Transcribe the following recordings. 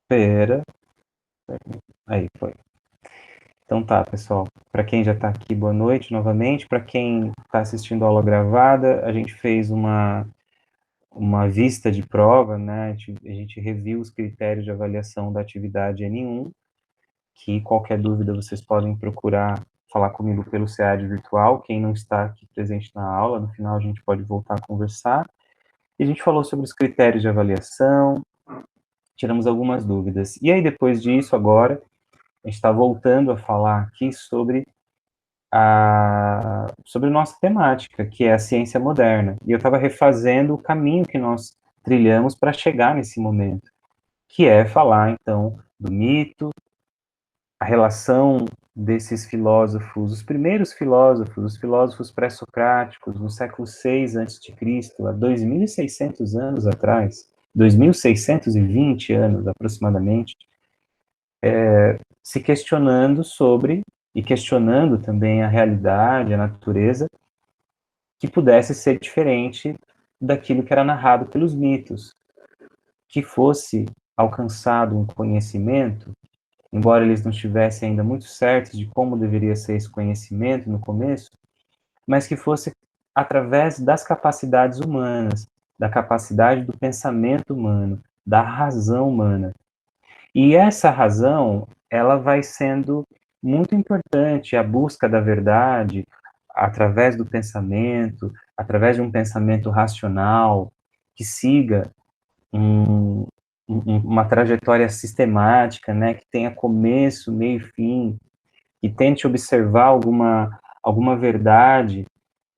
Pera, aí foi. Então tá, pessoal. Para quem já está aqui, boa noite novamente. Para quem está assistindo a aula gravada, a gente fez uma vista de prova, né? A gente reviu os critérios de avaliação da atividade N1, que qualquer dúvida vocês podem procurar falar comigo pelo SEAD virtual. Quem não está aqui presente na aula, no final a gente pode voltar a conversar. E a gente falou sobre os critérios de avaliação, tiramos algumas dúvidas. E aí, depois disso, agora, a gente está voltando a falar aqui sobre nossa temática, que é a ciência moderna. E eu estava refazendo o caminho que nós trilhamos para chegar nesse momento, que é falar, então, do mito, a relação desses filósofos, os primeiros filósofos, os filósofos pré-socráticos, no século VI a.C., há 2.600 anos atrás, 2.620 anos aproximadamente, se questionando sobre, e questionando também a realidade, a natureza, que pudesse ser diferente daquilo que era narrado pelos mitos, que fosse alcançado um conhecimento, embora eles não estivessem ainda muito certos de como deveria ser esse conhecimento no começo, mas que fosse através das capacidades humanas, da capacidade do pensamento humano, da razão humana. E essa razão, ela vai sendo muito importante, a busca da verdade, através do pensamento, através de um pensamento racional, que siga um, uma trajetória sistemática, né, que tenha começo, meio e fim, que tente observar alguma verdade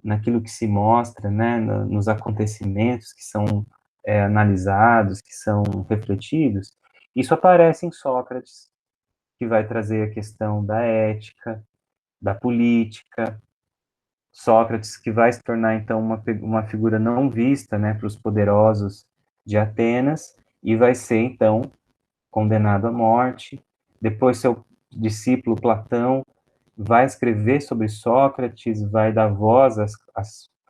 naquilo que se mostra, né, nos acontecimentos que são analisados, que são refletidos. Isso aparece em Sócrates, que vai trazer a questão da ética, da política. Sócrates, que vai se tornar, então, uma figura não vista, né, para os poderosos de Atenas, e vai ser, então, condenado à morte. Depois, seu discípulo Platão vai escrever sobre Sócrates, vai dar voz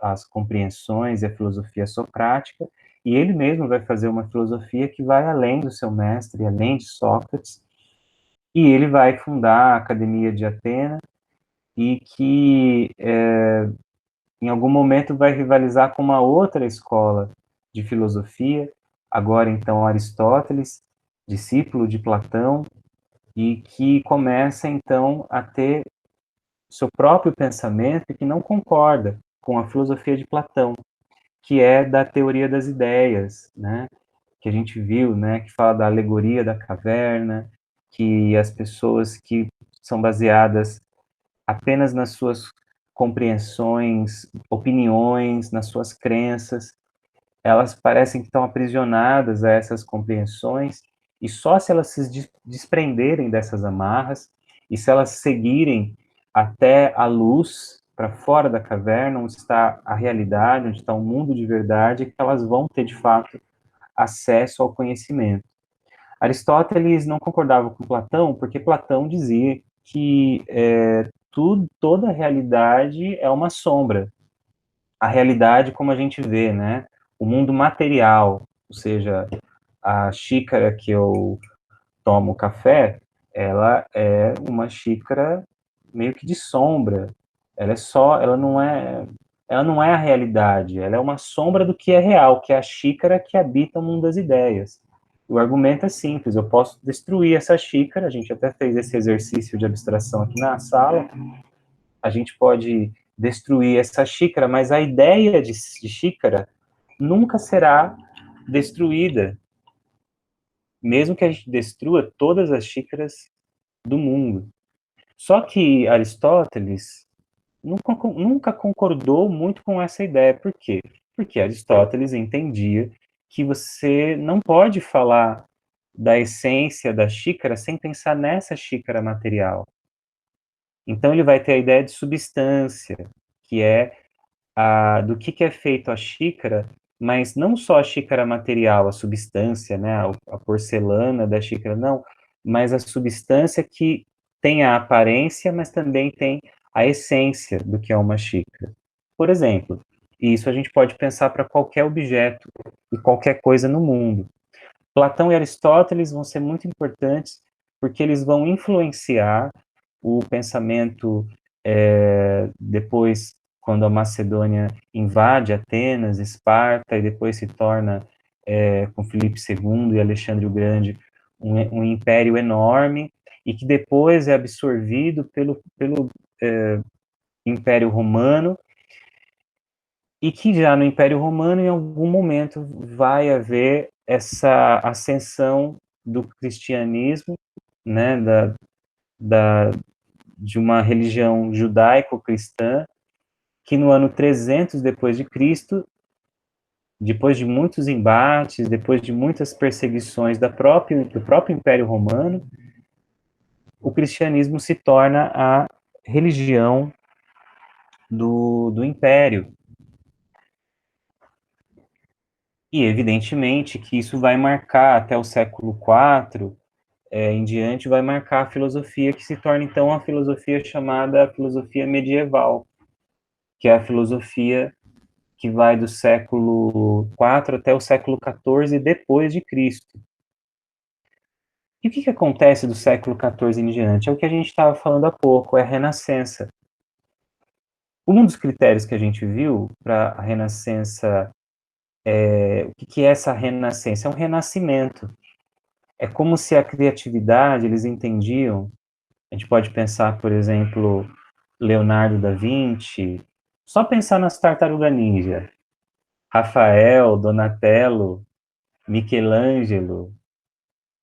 às compreensões e à filosofia socrática, e ele mesmo vai fazer uma filosofia que vai além do seu mestre, além de Sócrates, e ele vai fundar a Academia de Atenas, e que em algum momento vai rivalizar com uma outra escola de filosofia, agora então Aristóteles, discípulo de Platão, e que começa então a ter seu próprio pensamento e que não concorda com a filosofia de Platão, que é da teoria das ideias, né? Que a gente viu, né? Que fala da alegoria da caverna, que as pessoas que são baseadas apenas nas suas compreensões, opiniões, nas suas crenças, elas parecem que estão aprisionadas a essas compreensões, e só se elas se desprenderem dessas amarras, e se elas seguirem até a luz, para fora da caverna, onde está a realidade, onde está o mundo de verdade, que elas vão ter, de fato, acesso ao conhecimento. Aristóteles não concordava com Platão, porque Platão dizia que toda a realidade é uma sombra. A realidade como a gente vê, né? O mundo material, ou seja, a xícara que eu tomo café, ela é uma xícara meio que de sombra. Ela não é a realidade, ela é uma sombra do que é real, que é a xícara que habita o mundo das ideias. O argumento é simples, eu posso destruir essa xícara, a gente até fez esse exercício de abstração aqui na sala, a gente pode destruir essa xícara, mas a ideia de xícara nunca será destruída, mesmo que a gente destrua todas as xícaras do mundo. Só que Aristóteles nunca concordou muito com essa ideia. Por quê? Porque Aristóteles entendia que você não pode falar da essência da xícara sem pensar nessa xícara material. Então ele vai ter a ideia de substância, que é do que é feito a xícara, mas não só a xícara material, a substância, né, a porcelana da xícara, não, mas a substância que tem a aparência, mas também tem a essência do que é uma xícara. Por exemplo, e isso a gente pode pensar para qualquer objeto e qualquer coisa no mundo. Platão e Aristóteles vão ser muito importantes porque eles vão influenciar o pensamento depois, quando a Macedônia invade Atenas, Esparta, e depois se torna, com Filipe II e Alexandre o Grande, um império enorme, e que depois é absorvido pelo Império Romano, e que já no Império Romano, em algum momento, vai haver essa ascensão do cristianismo, né, da, de uma religião judaico-cristã, que no ano 300 depois de Cristo, depois de muitos embates, depois de muitas perseguições do próprio Império Romano, o cristianismo se torna a religião do Império. E, evidentemente, que isso vai marcar até o século IV, em diante, vai marcar a filosofia que se torna, então, a filosofia chamada filosofia medieval, que é a filosofia que vai do século IV até o século XIV depois de Cristo. E o que acontece do século XIV em diante? É o que a gente estava falando há pouco, é a Renascença. Um dos critérios que a gente viu para a Renascença, o que é essa Renascença? É um renascimento. É como se a criatividade, eles entendiam, a gente pode pensar, por exemplo, Leonardo da Vinci, só pensar nas Tartaruga Ninja, Rafael, Donatello, Michelangelo,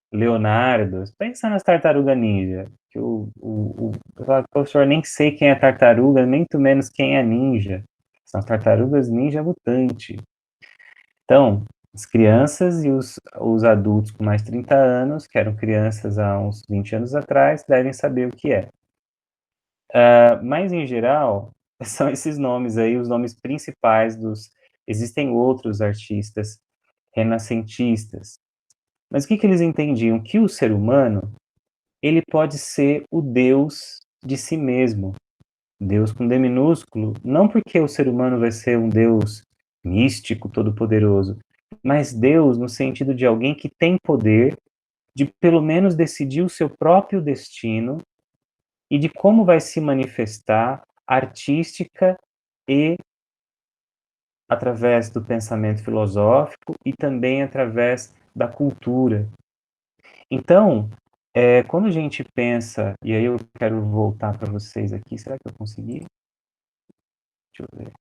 Leonardo, pensa nas Tartaruga Ninja, que professor, nem sei quem é tartaruga, nem muito menos quem é ninja, são as tartarugas ninja mutante. Então, as crianças e os adultos com mais 30 anos, que eram crianças há uns 20 anos atrás, devem saber o que é. Mas, em geral, são esses nomes aí, os nomes principais dos... Existem outros artistas renascentistas. Mas o que eles entendiam? Que o ser humano, ele pode ser o Deus de si mesmo. Deus com D minúsculo, não porque o ser humano vai ser um Deus místico, todo-poderoso, mas Deus no sentido de alguém que tem poder de pelo menos decidir o seu próprio destino e de como vai se manifestar artística e através do pensamento filosófico e também através da cultura. Então, quando a gente pensa, e aí eu quero voltar para vocês aqui, será que eu consegui? Deixa eu ver.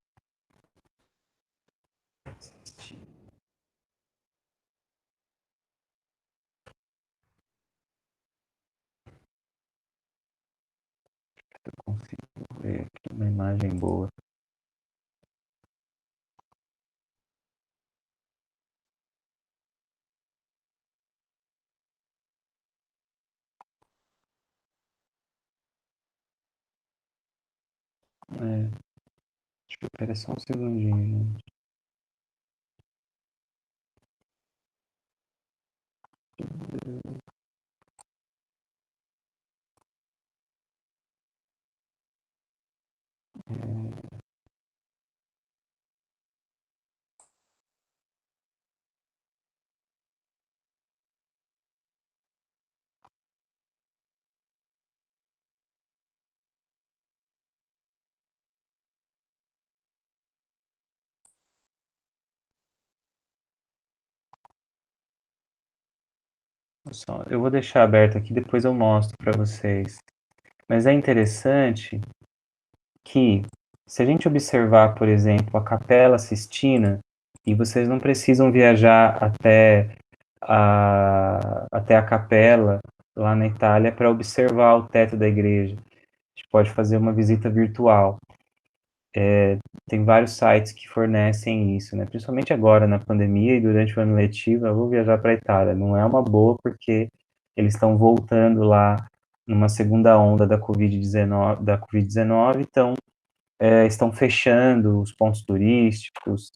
Eu consigo ver aqui uma imagem boa. Espera só um segundinho, gente. Eu vou deixar aberto aqui, depois eu mostro para vocês. Mas é interessante que, se a gente observar, por exemplo, a Capela Sistina, e vocês não precisam viajar até a capela, lá na Itália, para observar o teto da igreja. A gente pode fazer uma visita virtual. Tem vários sites que fornecem isso, né? Principalmente agora, na pandemia e durante o ano letivo, eu vou viajar para a Itália. Não é uma boa, porque eles estão voltando lá numa segunda onda da Covid-19, então estão fechando os pontos turísticos,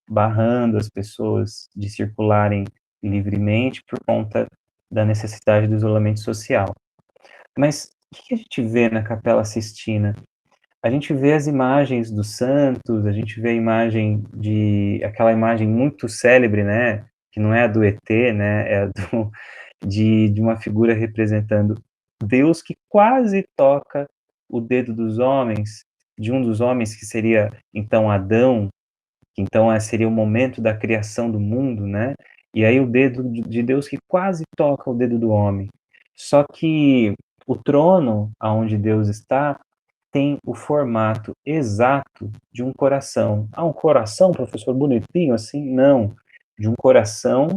barrando as pessoas de circularem livremente por conta da necessidade do isolamento social. Mas o que a gente vê na Capela Sistina? A gente vê as imagens dos santos, a gente vê a imagem aquela imagem muito célebre, né? que não é a do ET, né, é a de uma figura representando Deus que quase toca o dedo dos homens, de um dos homens que seria, então, Adão, que então seria o momento da criação do mundo, né, e aí o dedo de Deus que quase toca o dedo do homem. Só que o trono aonde Deus está tem o formato exato de um coração. Ah, um coração, professor, bonitinho assim? Não. De um coração,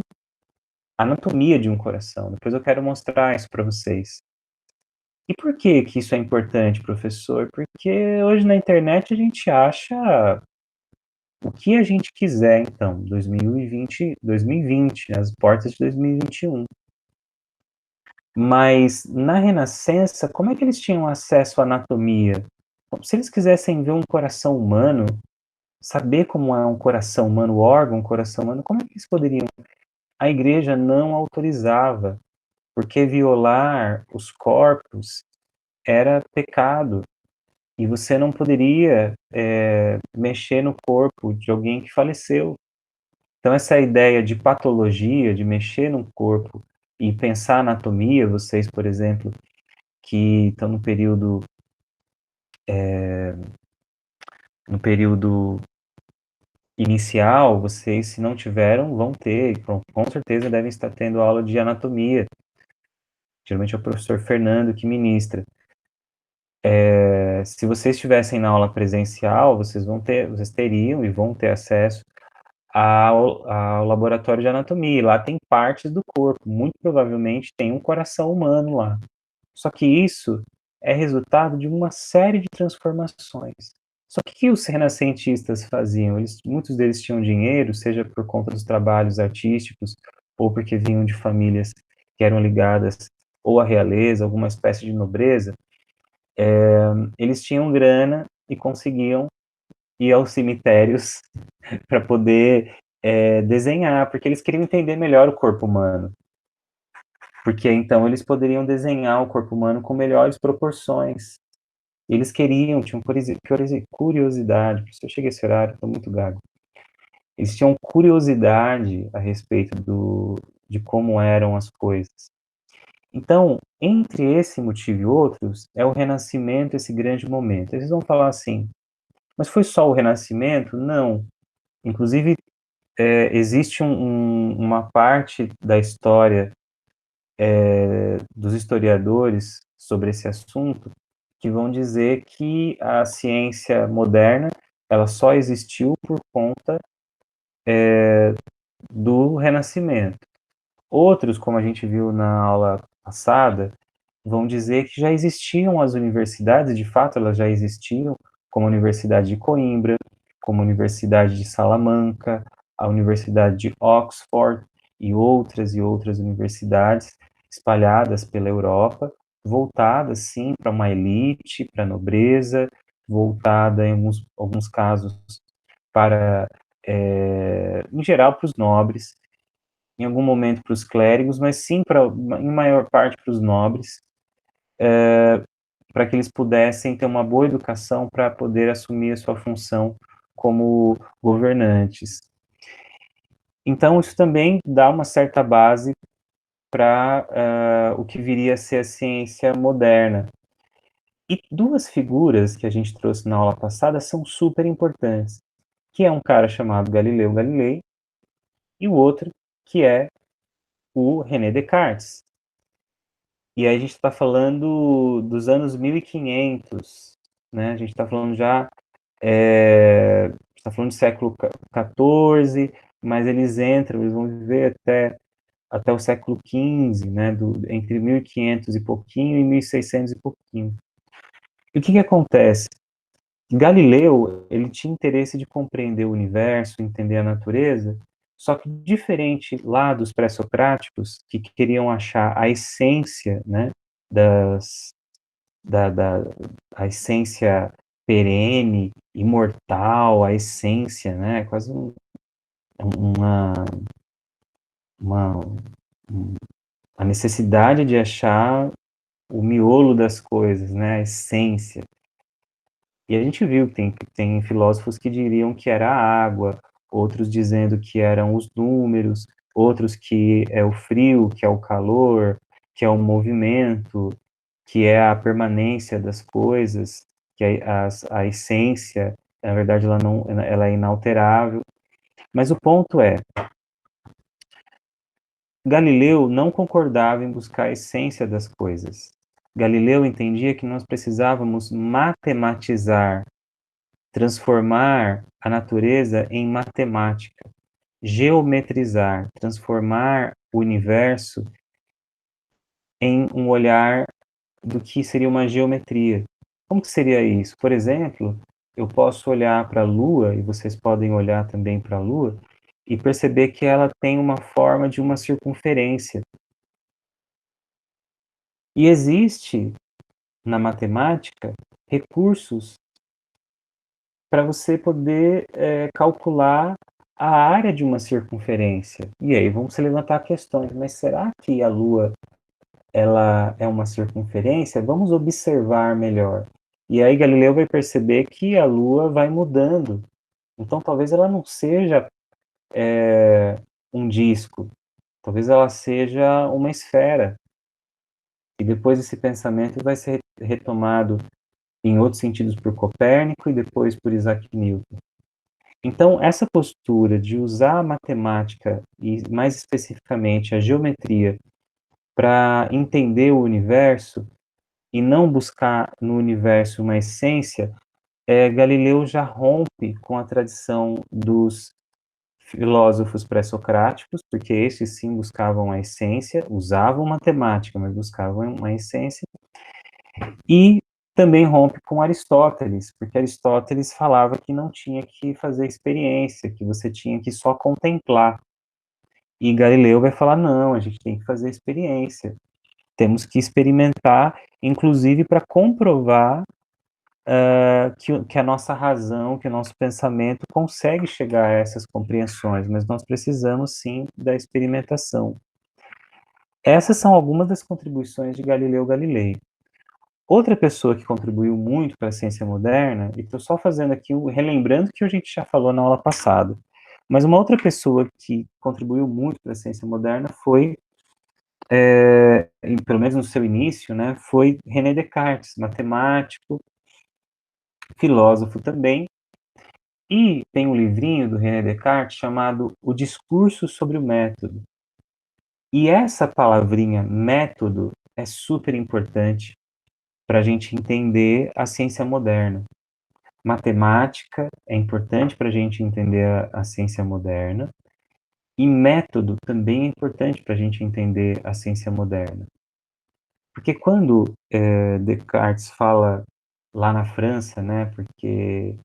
anatomia de um coração. Depois eu quero mostrar isso para vocês. E por que que isso é importante, professor? Porque hoje na internet a gente acha o que a gente quiser, então, 2020, as portas de 2021. Mas na Renascença, como é que eles tinham acesso à anatomia? Se eles quisessem ver um coração humano, saber como é um coração humano, o órgão, um coração humano, como é que eles poderiam? A igreja não autorizava, porque violar os corpos era pecado, e você não poderia mexer no corpo de alguém que faleceu. Então, essa ideia de patologia, de mexer no corpo e pensar anatomia, vocês, por exemplo, que estão no período inicial, vocês, se não tiveram, vão ter, com certeza devem estar tendo aula de anatomia. Geralmente é o professor Fernando que ministra. Se vocês estivessem na aula presencial, vocês teriam e vão ter acesso ao laboratório de anatomia. E lá tem partes do corpo, muito provavelmente tem um coração humano lá. Só que isso é resultado de uma série de transformações. Só que o que os renascentistas faziam? Muitos deles tinham dinheiro, seja por conta dos trabalhos artísticos, ou porque vinham de famílias que eram ligadas ou à realeza, alguma espécie de nobreza. Eles tinham grana e conseguiam ir aos cemitérios para poder desenhar, porque eles queriam entender melhor o corpo humano. Porque então eles poderiam desenhar o corpo humano com melhores proporções. Eles queriam, tinham curiosidade, por isso eu cheguei a esse horário, estou muito gago. Eles tinham curiosidade a respeito de como eram as coisas. Então, entre esse motivo e outros, é o Renascimento esse grande momento. Eles vão falar assim, mas foi só o Renascimento? Não. Inclusive, existe uma parte da história dos historiadores sobre esse assunto que vão dizer que a ciência moderna ela só existiu por conta do Renascimento. Outros, como a gente viu na aula passada, vão dizer que já existiam as universidades, de fato elas já existiam, como a Universidade de Coimbra, como a Universidade de Salamanca, a Universidade de Oxford e outras universidades espalhadas pela Europa, voltadas sim para uma elite, para a nobreza, voltada em alguns casos para, em geral, para os nobres, em algum momento para os clérigos, mas sim, em maior parte, para os nobres, para que eles pudessem ter uma boa educação para poder assumir a sua função como governantes. Então, isso também dá uma certa base para o que viria a ser a ciência moderna. E duas figuras que a gente trouxe na aula passada são super importantes, que é um cara chamado Galileu Galilei e o outro que é o René Descartes. E aí a gente está falando dos anos 1500, né? A gente está falando já, está falando do século XIV, mas eles vão viver até o século XV, né? Entre 1500 e pouquinho e 1600 e pouquinho. E o que que acontece? Galileu, ele tinha interesse de compreender o universo, entender a natureza, só que diferente lá dos pré-socráticos, que queriam achar a essência, né, das, da, da, a essência perene, imortal, a essência, né, quase uma, uma, a necessidade de achar o miolo das coisas, né, a essência. E a gente viu que tem filósofos que diriam que era a água, outros dizendo que eram os números, outros que é o frio, que é o calor, que é o movimento, que é a permanência das coisas, que é a essência, na verdade ela é inalterável. Mas o ponto é, Galileu não concordava em buscar a essência das coisas. Galileu entendia que nós precisávamos matematizar, transformar a natureza em matemática, geometrizar, transformar o universo em um olhar do que seria uma geometria. Como que seria isso? Por exemplo, eu posso olhar para a Lua, e vocês podem olhar também para a Lua, e perceber que ela tem uma forma de uma circunferência. E existe, na matemática, recursos para você poder calcular a área de uma circunferência. E aí vão se levantar questões, mas será que a Lua ela é uma circunferência? Vamos observar melhor. E aí Galileu vai perceber que a Lua vai mudando. Então talvez ela não seja um disco, talvez ela seja uma esfera. E depois esse pensamento vai ser retomado em outros sentidos por Copérnico e depois por Isaac Newton. Então, essa postura de usar a matemática e, mais especificamente, a geometria para entender o universo e não buscar no universo uma essência, Galileu já rompe com a tradição dos filósofos pré-socráticos, porque esses sim buscavam a essência, usavam matemática, mas buscavam uma essência, e também rompe com Aristóteles, porque Aristóteles falava que não tinha que fazer experiência, que você tinha que só contemplar. E Galileu vai falar: não, a gente tem que fazer experiência. Temos que experimentar, inclusive para comprovar que a nossa razão, que o nosso pensamento consegue chegar a essas compreensões, mas nós precisamos sim da experimentação. Essas são algumas das contribuições de Galileu Galilei. Outra pessoa que contribuiu muito para a ciência moderna, e estou só fazendo aqui, relembrando que a gente já falou na aula passada, mas uma outra pessoa que contribuiu muito para a ciência moderna foi, pelo menos no seu início, né, foi René Descartes, matemático, filósofo também, e tem um livrinho do René Descartes chamado O Discurso sobre o Método. E essa palavrinha método é super importante para a gente entender a ciência moderna. Matemática é importante para a gente entender a ciência moderna, e método também é importante para a gente entender a ciência moderna. Porque quando Descartes fala lá na França, né, porque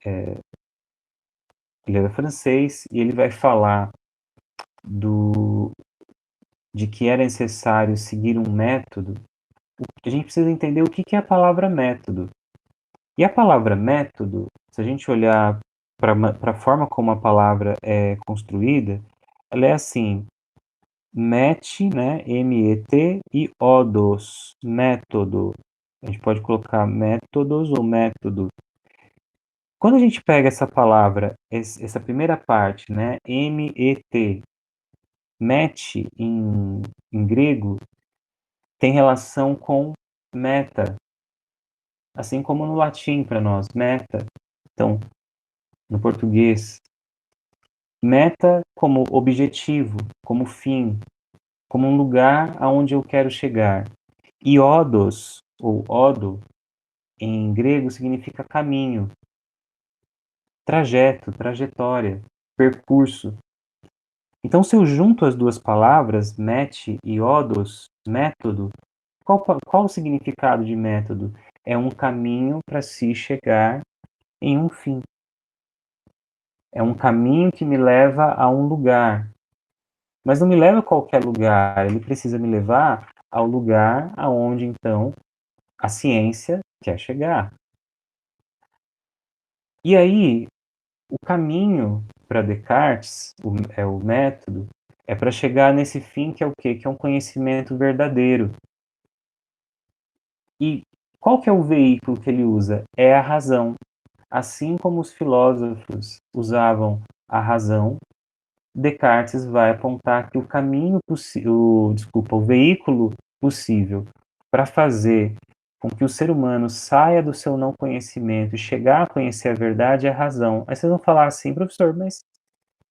ele era francês, e ele vai falar de que era necessário seguir um método, a gente precisa entender o que é a palavra método. E a palavra método, se a gente olhar para a forma como a palavra é construída, ela é assim: met, né, M-E-T, e odos, método. A gente pode colocar métodos ou método. Quando a gente pega essa palavra, essa primeira parte, né, M-E-T, met em grego, tem relação com meta, assim como no latim para nós, meta. Então, no português, meta como objetivo, como fim, como um lugar aonde eu quero chegar. E odos, ou odo, em grego significa caminho, trajeto, trajetória, percurso. Então, se eu junto as duas palavras, met e odos, método, qual o significado de método? É um caminho para se chegar em um fim. É um caminho que me leva a um lugar. Mas não me leva a qualquer lugar, ele precisa me levar ao lugar aonde, então, a ciência quer chegar. E aí, o caminho para Descartes, o método, é para chegar nesse fim que é o quê? Que é um conhecimento verdadeiro. E qual que é o veículo que ele usa? É a razão. Assim como os filósofos usavam a razão, Descartes vai apontar que o caminho possível, o veículo possível para fazer com que o ser humano saia do seu não conhecimento e chegar a conhecer a verdade é a razão. Aí vocês vão falar assim, professor, mas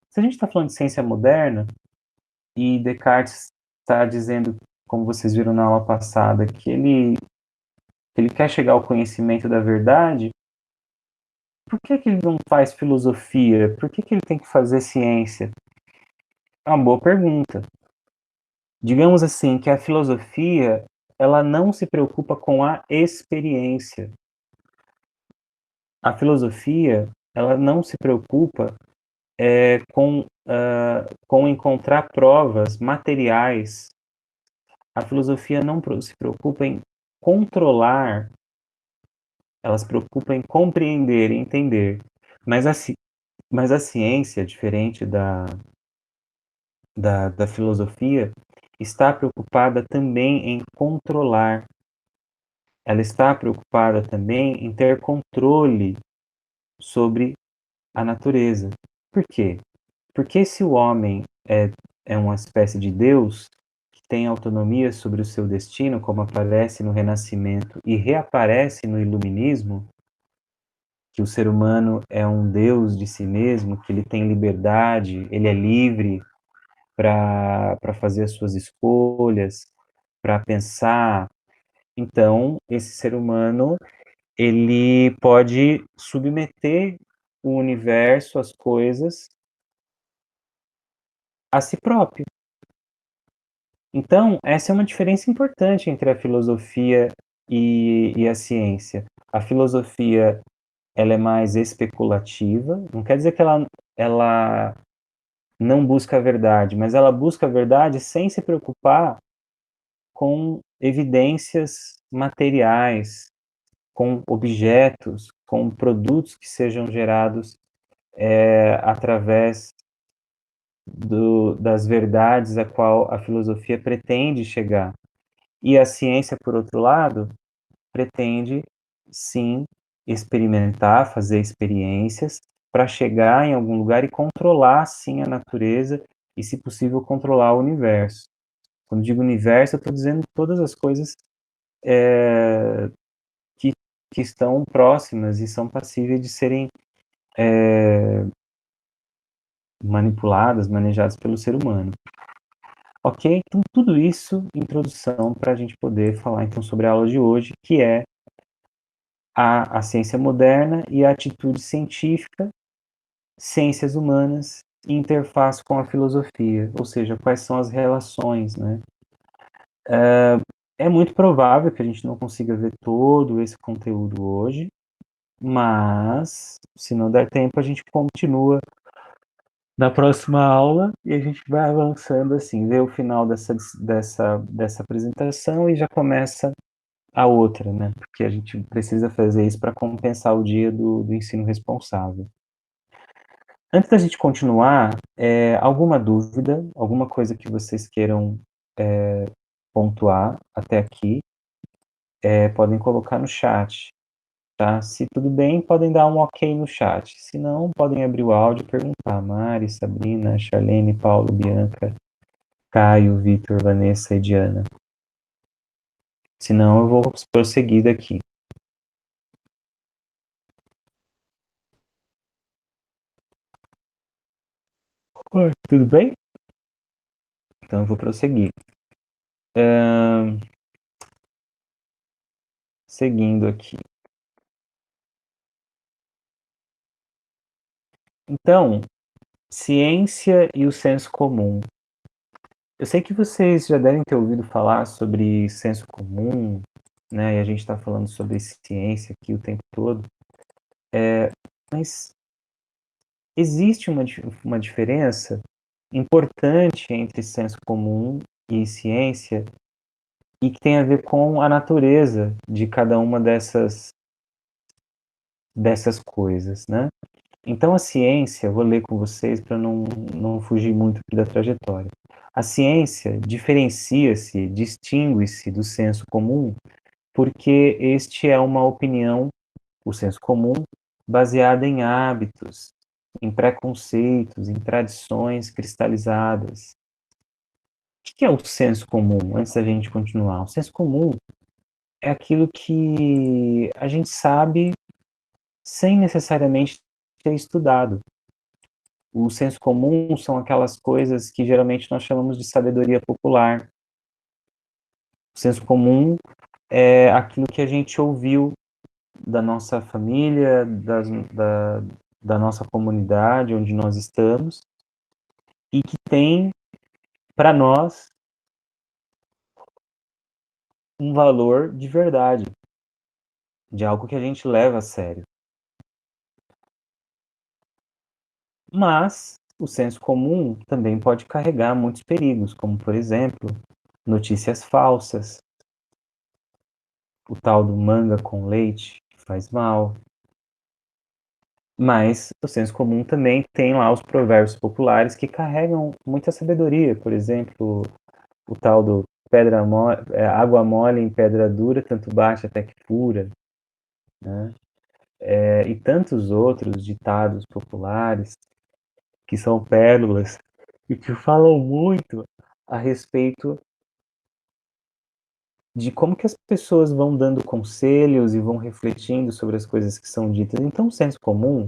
se a gente está falando de ciência moderna e Descartes está dizendo, como vocês viram na aula passada, que ele quer chegar ao conhecimento da verdade, por que ele não faz filosofia? Por que ele tem que fazer ciência? É uma boa pergunta. Digamos assim, que a filosofia, ela não se preocupa com a experiência. A filosofia, ela não se preocupa com encontrar provas materiais. A filosofia não se preocupa em controlar, ela se preocupa em compreender, entender. Mas a ciência, diferente da filosofia, está preocupada também em controlar. Ela está preocupada também em ter controle sobre a natureza. Por quê? Porque se o homem é uma espécie de Deus que tem autonomia sobre o seu destino, como aparece no Renascimento e reaparece no Iluminismo, que o ser humano é um Deus de si mesmo, que ele tem liberdade, ele é livre para fazer as suas escolhas, para pensar. Então, esse ser humano, ele pode submeter o universo, as coisas, a si próprio. Então, essa é uma diferença importante entre a filosofia e a ciência. A filosofia, ela é mais especulativa, não quer dizer que ela não busca a verdade, mas ela busca a verdade sem se preocupar com evidências materiais, com objetos, com produtos que sejam gerados através das verdades a qual a filosofia pretende chegar. E a ciência, por outro lado, pretende, sim, experimentar, fazer experiências para chegar em algum lugar e controlar, sim, a natureza e, se possível, controlar o universo. Quando digo universo, eu estou dizendo todas as coisas que, que estão próximas e são passíveis de serem manipuladas, manejadas pelo ser humano. Ok? Então, tudo isso, introdução para a gente poder falar então sobre a aula de hoje, que é a ciência moderna e a atitude científica, ciências humanas e interface com a filosofia, ou seja, quais são as relações, né? É muito provável que a gente não consiga ver todo esse conteúdo hoje, mas se não der tempo, a gente continua na próxima aula e a gente vai avançando assim, vê o final dessa apresentação e já começa a outra, né? Porque a gente precisa fazer isso para compensar o dia do ensino responsável. Antes da gente continuar, alguma dúvida, alguma coisa que vocês queiram pontuar até aqui, podem colocar no chat, tá? Se tudo bem, podem dar um ok no chat. Se não, podem abrir o áudio e perguntar. Mari, Sabrina, Charlene, Paulo, Bianca, Caio, Vitor, Vanessa e Diana. Se não, eu vou prosseguir daqui. Oi, tudo bem? Então eu vou prosseguir. Seguindo aqui. Então, ciência e o senso comum. Eu sei que vocês já devem ter ouvido falar sobre senso comum, né? E a gente está falando sobre ciência aqui o tempo todo. Mas existe uma diferença importante entre senso comum e ciência e que tem a ver com a natureza de cada uma dessas coisas, né? Então, a ciência, vou ler com vocês para não fugir muito aqui da trajetória. A ciência diferencia-se, distingue-se do senso comum, porque este é uma opinião, o senso comum, baseada em hábitos, em preconceitos, em tradições cristalizadas. O que é o senso comum? Antes da gente continuar, o senso comum é aquilo que a gente sabe sem necessariamente ter estudado. O senso comum são aquelas coisas que geralmente nós chamamos de sabedoria popular. O senso comum é aquilo que a gente ouviu da nossa família, da nossa comunidade onde nós estamos, e que tem, para nós, um valor de verdade, de algo que a gente leva a sério. Mas o senso comum também pode carregar muitos perigos, como, por exemplo, notícias falsas, o tal do manga com leite, que faz mal. Mas o senso comum também tem lá os provérbios populares que carregam muita sabedoria. Por exemplo, o tal do água mole em pedra dura, tanto bate até que fura, né? E tantos outros ditados populares que são pérolas e que falam muito a respeito de como que as pessoas vão dando conselhos e vão refletindo sobre as coisas que são ditas. Então, o senso comum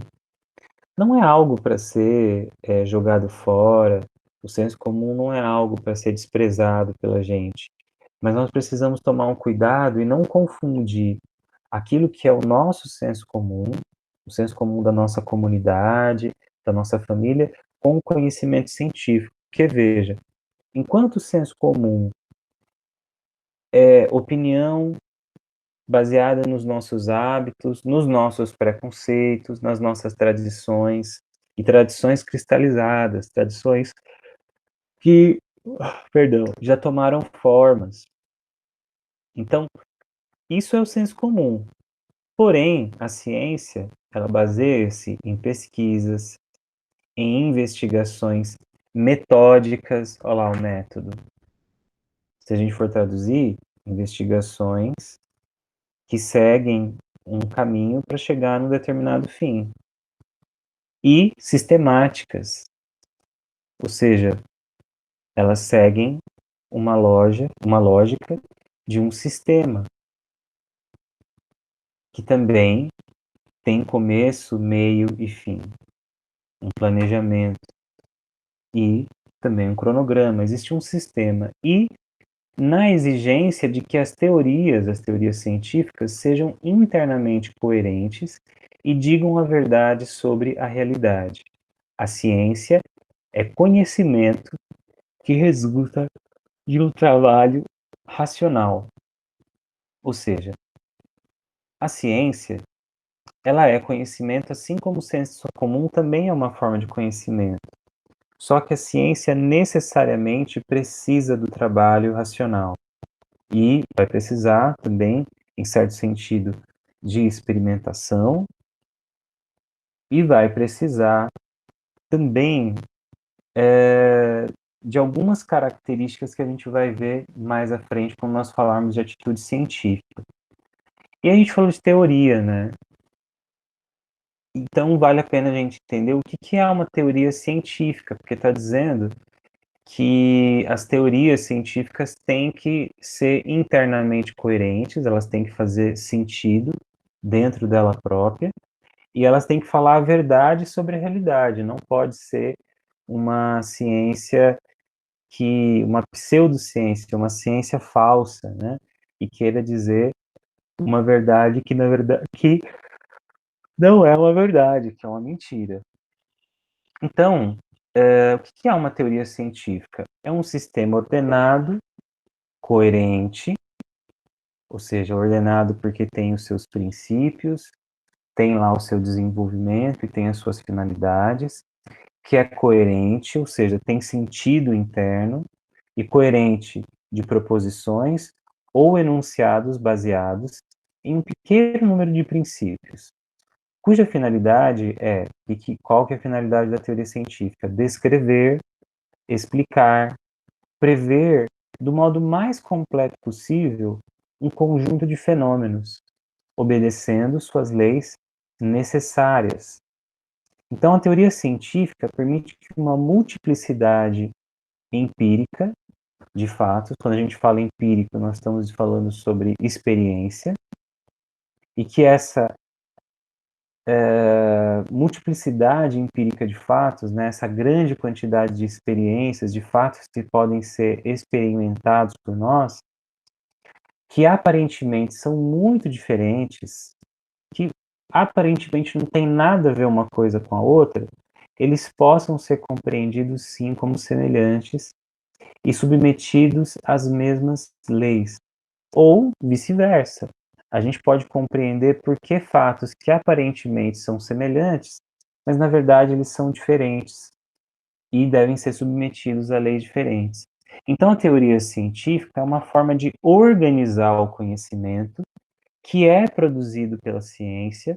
não é algo para ser jogado fora, o senso comum não é algo para ser desprezado pela gente, mas nós precisamos tomar um cuidado e não confundir aquilo que é o nosso senso comum, o senso comum da nossa comunidade, da nossa família, com o conhecimento científico. Porque, veja, enquanto o senso comum é opinião baseada nos nossos hábitos, nos nossos preconceitos, nas nossas tradições, e tradições cristalizadas, tradições que, perdão, já tomaram formas. Então, isso é o senso comum. Porém, a ciência, ela baseia-se em pesquisas, em investigações metódicas, olha lá o método. Se a gente for traduzir, investigações que seguem um caminho para chegar num determinado fim. E sistemáticas, ou seja, elas seguem uma lógica de um sistema que também tem começo, meio e fim, um planejamento e também um cronograma. Existe um sistema e na exigência de que as teorias científicas, sejam internamente coerentes e digam a verdade sobre a realidade. A ciência é conhecimento que resulta de um trabalho racional. Ou seja, a ciência, ela é conhecimento, assim como o senso comum também é uma forma de conhecimento. Só que a ciência necessariamente precisa do trabalho racional. E vai precisar também, em certo sentido, de experimentação e vai precisar também de algumas características que a gente vai ver mais à frente quando nós falarmos de atitude científica. E a gente falou de teoria, né? Então vale a pena a gente entender o que é uma teoria científica, porque está dizendo que as teorias científicas têm que ser internamente coerentes, elas têm que fazer sentido dentro dela própria, e elas têm que falar a verdade sobre a realidade, não pode ser uma ciência uma pseudociência, uma ciência falsa, né? E queira dizer uma verdade que, na verdade, que não é uma verdade, que é uma mentira. Então, o que é uma teoria científica? É um sistema ordenado, coerente, ou seja, ordenado porque tem os seus princípios, tem lá o seu desenvolvimento e tem as suas finalidades, que é coerente, ou seja, tem sentido interno, e coerente de proposições ou enunciados baseados em um pequeno número de princípios, cuja finalidade qual que é a finalidade da teoria científica? Descrever, explicar, prever do modo mais completo possível um conjunto de fenômenos, obedecendo suas leis necessárias. Então, a teoria científica permite que uma multiplicidade empírica de fatos, quando a gente fala empírico, nós estamos falando sobre experiência, e que essa multiplicidade empírica de fatos, né, essa grande quantidade de experiências, de fatos que podem ser experimentados por nós, que aparentemente são muito diferentes, que aparentemente não tem nada a ver uma coisa com a outra, eles possam ser compreendidos sim como semelhantes e submetidos às mesmas leis, ou vice-versa. A gente pode compreender por que fatos que aparentemente são semelhantes, mas na verdade eles são diferentes e devem ser submetidos a leis diferentes. Então, a teoria científica é uma forma de organizar o conhecimento que é produzido pela ciência,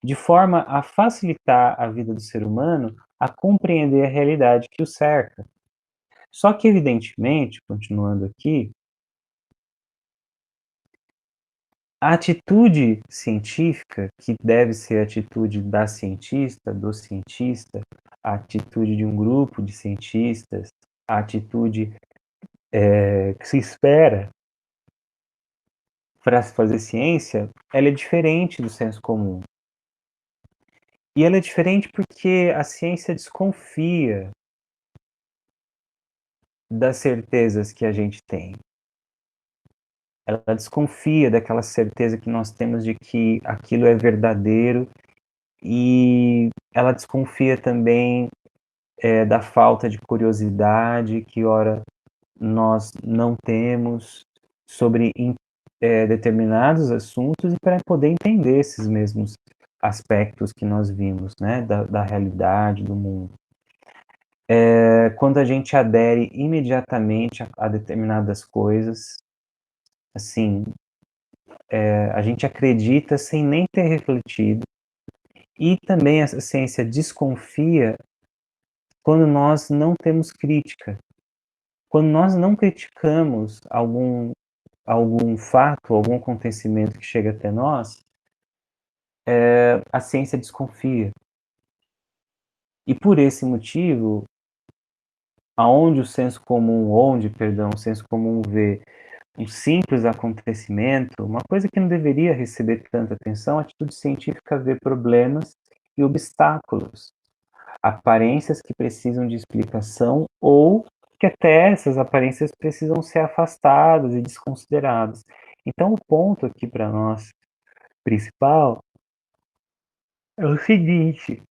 de forma a facilitar a vida do ser humano a compreender a realidade que o cerca. Só que, evidentemente, continuando aqui, a atitude científica, que deve ser a atitude da cientista, do cientista, a atitude de um grupo de cientistas, a atitude que se espera para se fazer ciência, ela é diferente do senso comum. E ela é diferente porque a ciência desconfia das certezas que a gente tem. Ela desconfia daquela certeza que nós temos de que aquilo é verdadeiro e ela desconfia também da falta de curiosidade que, ora, nós não temos sobre determinados assuntos e para poder entender esses mesmos aspectos que nós vimos, né, da realidade, do mundo. Quando a gente adere imediatamente a determinadas coisas, assim, a gente acredita sem nem ter refletido, e também a ciência desconfia quando nós não temos crítica. Quando nós não criticamos algum fato, algum acontecimento que chega até nós, a ciência desconfia. E por esse motivo, perdão, o senso comum vê um simples acontecimento, uma coisa que não deveria receber tanta atenção, a atitude científica vê problemas e obstáculos, aparências que precisam de explicação ou que até essas aparências precisam ser afastadas e desconsideradas. Então, o ponto aqui para nós principal é o seguinte: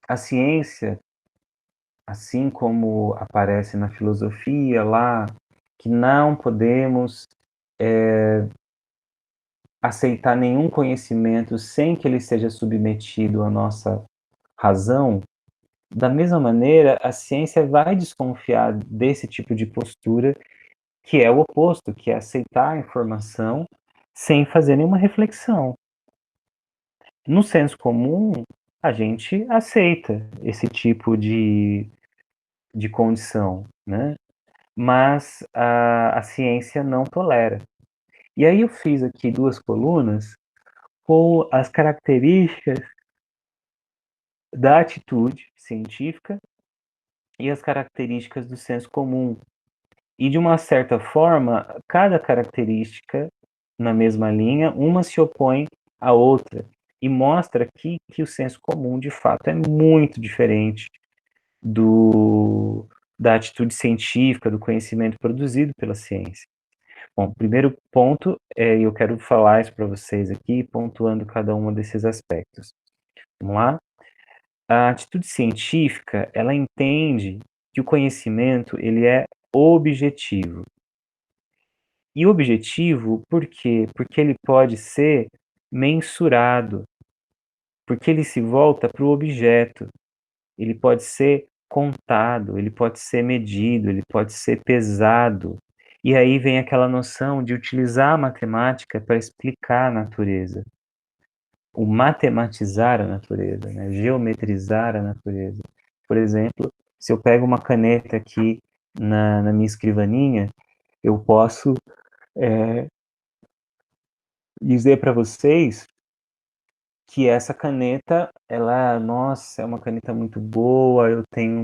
a ciência, assim como aparece na filosofia lá, que não podemos aceitar nenhum conhecimento sem que ele seja submetido à nossa razão, da mesma maneira, a ciência vai desconfiar desse tipo de postura, que é o oposto, que é aceitar a informação sem fazer nenhuma reflexão. No senso comum, a gente aceita esse tipo de condição, né? Mas a ciência não tolera. E aí eu fiz aqui duas colunas com as características da atitude científica e as características do senso comum. E de uma certa forma, cada característica na mesma linha, uma se opõe à outra e mostra aqui que o senso comum de fato é muito diferente da atitude científica, do conhecimento produzido pela ciência. Bom, primeiro ponto, eu quero falar isso para vocês aqui, pontuando cada um desses aspectos. Vamos lá? A atitude científica, ela entende que o conhecimento, ele é objetivo. E objetivo, por quê? Porque ele pode ser mensurado, porque ele se volta para o objeto. Ele pode ser contado, ele pode ser medido, ele pode ser pesado. E aí vem aquela noção de utilizar a matemática para explicar a natureza, o matematizar a natureza, né? Geometrizar a natureza. Por exemplo, se eu pego uma caneta aqui na minha escrivaninha, eu posso dizer para vocês que essa caneta, ela, nossa, é uma caneta muito boa, eu tenho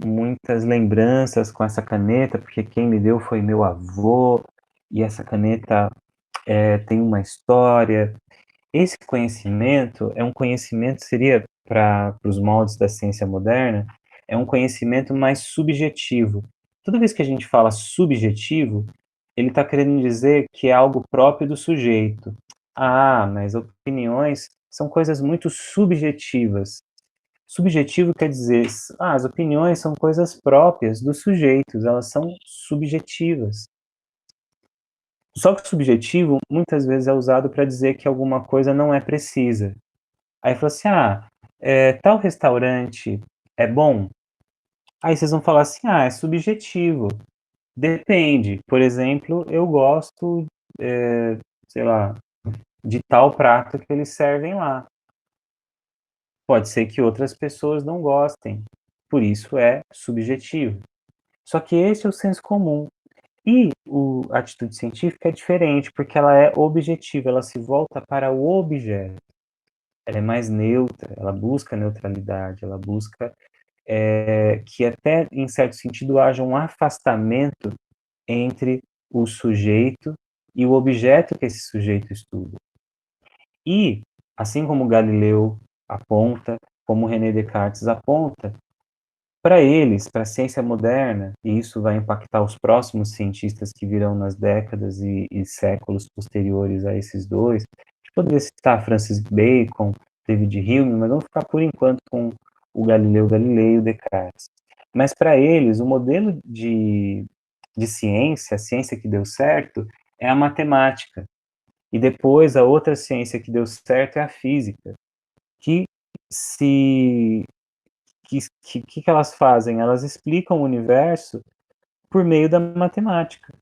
muitas lembranças com essa caneta, porque quem me deu foi meu avô, e essa caneta tem uma história. Esse conhecimento é um conhecimento, seria para os moldes da ciência moderna, é um conhecimento mais subjetivo. Toda vez que a gente fala subjetivo, ele está querendo dizer que é algo próprio do sujeito. Ah, mas opiniões são coisas muito subjetivas. Subjetivo quer dizer, as opiniões são coisas próprias dos sujeitos, elas são subjetivas. Só que o subjetivo muitas vezes é usado para dizer que alguma coisa não é precisa. Aí fala assim, tal restaurante é bom? Aí vocês vão falar assim, é subjetivo. Depende. Por exemplo, eu gosto, sei lá, de tal prato que eles servem lá. Pode ser que outras pessoas não gostem. Por isso é subjetivo. Só que esse é o senso comum. E a atitude científica é diferente, porque ela é objetiva, ela se volta para o objeto. Ela é mais neutra, ela busca neutralidade, ela busca que até, em certo sentido, haja um afastamento entre o sujeito e o objeto que esse sujeito estuda. E, assim como Galileu aponta, como René Descartes aponta, para eles, para a ciência moderna, e isso vai impactar os próximos cientistas que virão nas décadas e séculos posteriores a esses dois, a gente poderia citar Francis Bacon, David Hume, mas vamos ficar por enquanto com o Galileu Galilei e o Descartes. Mas para eles, o modelo de ciência, a ciência que deu certo, é a matemática. E depois a outra ciência que deu certo é a física, que se que elas fazem? Elas explicam o universo por meio da matemática.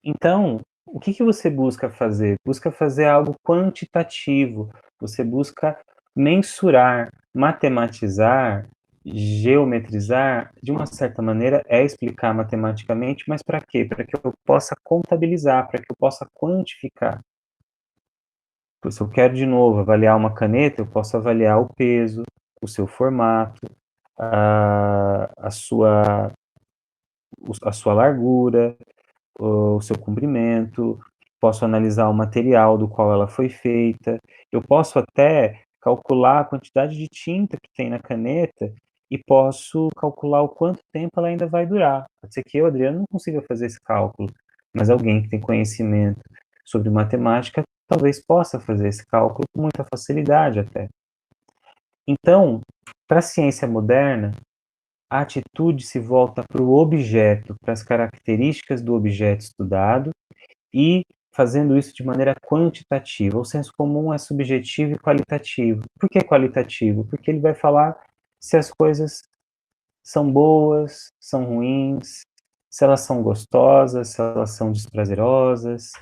Então, o que você busca fazer? Busca fazer algo quantitativo. Você busca mensurar, matematizar, geometrizar, de uma certa maneira, é explicar matematicamente, mas para quê? Para que eu possa contabilizar, para que eu possa quantificar. Se eu quero, de novo, avaliar uma caneta, eu posso avaliar o peso, o seu formato, a sua largura, o seu comprimento, posso analisar o material do qual ela foi feita, eu posso até calcular a quantidade de tinta que tem na caneta e posso calcular o quanto tempo ela ainda vai durar. Pode ser que eu, Adriano, não consiga fazer esse cálculo, mas alguém que tem conhecimento sobre matemática talvez possa fazer esse cálculo com muita facilidade até. Então, para a ciência moderna, a atitude se volta para o objeto, para as características do objeto estudado, e fazendo isso de maneira quantitativa. O senso comum é subjetivo e qualitativo. Por que qualitativo? Porque ele vai falar se as coisas são boas, são ruins, se elas são gostosas, se elas são desprazerosas.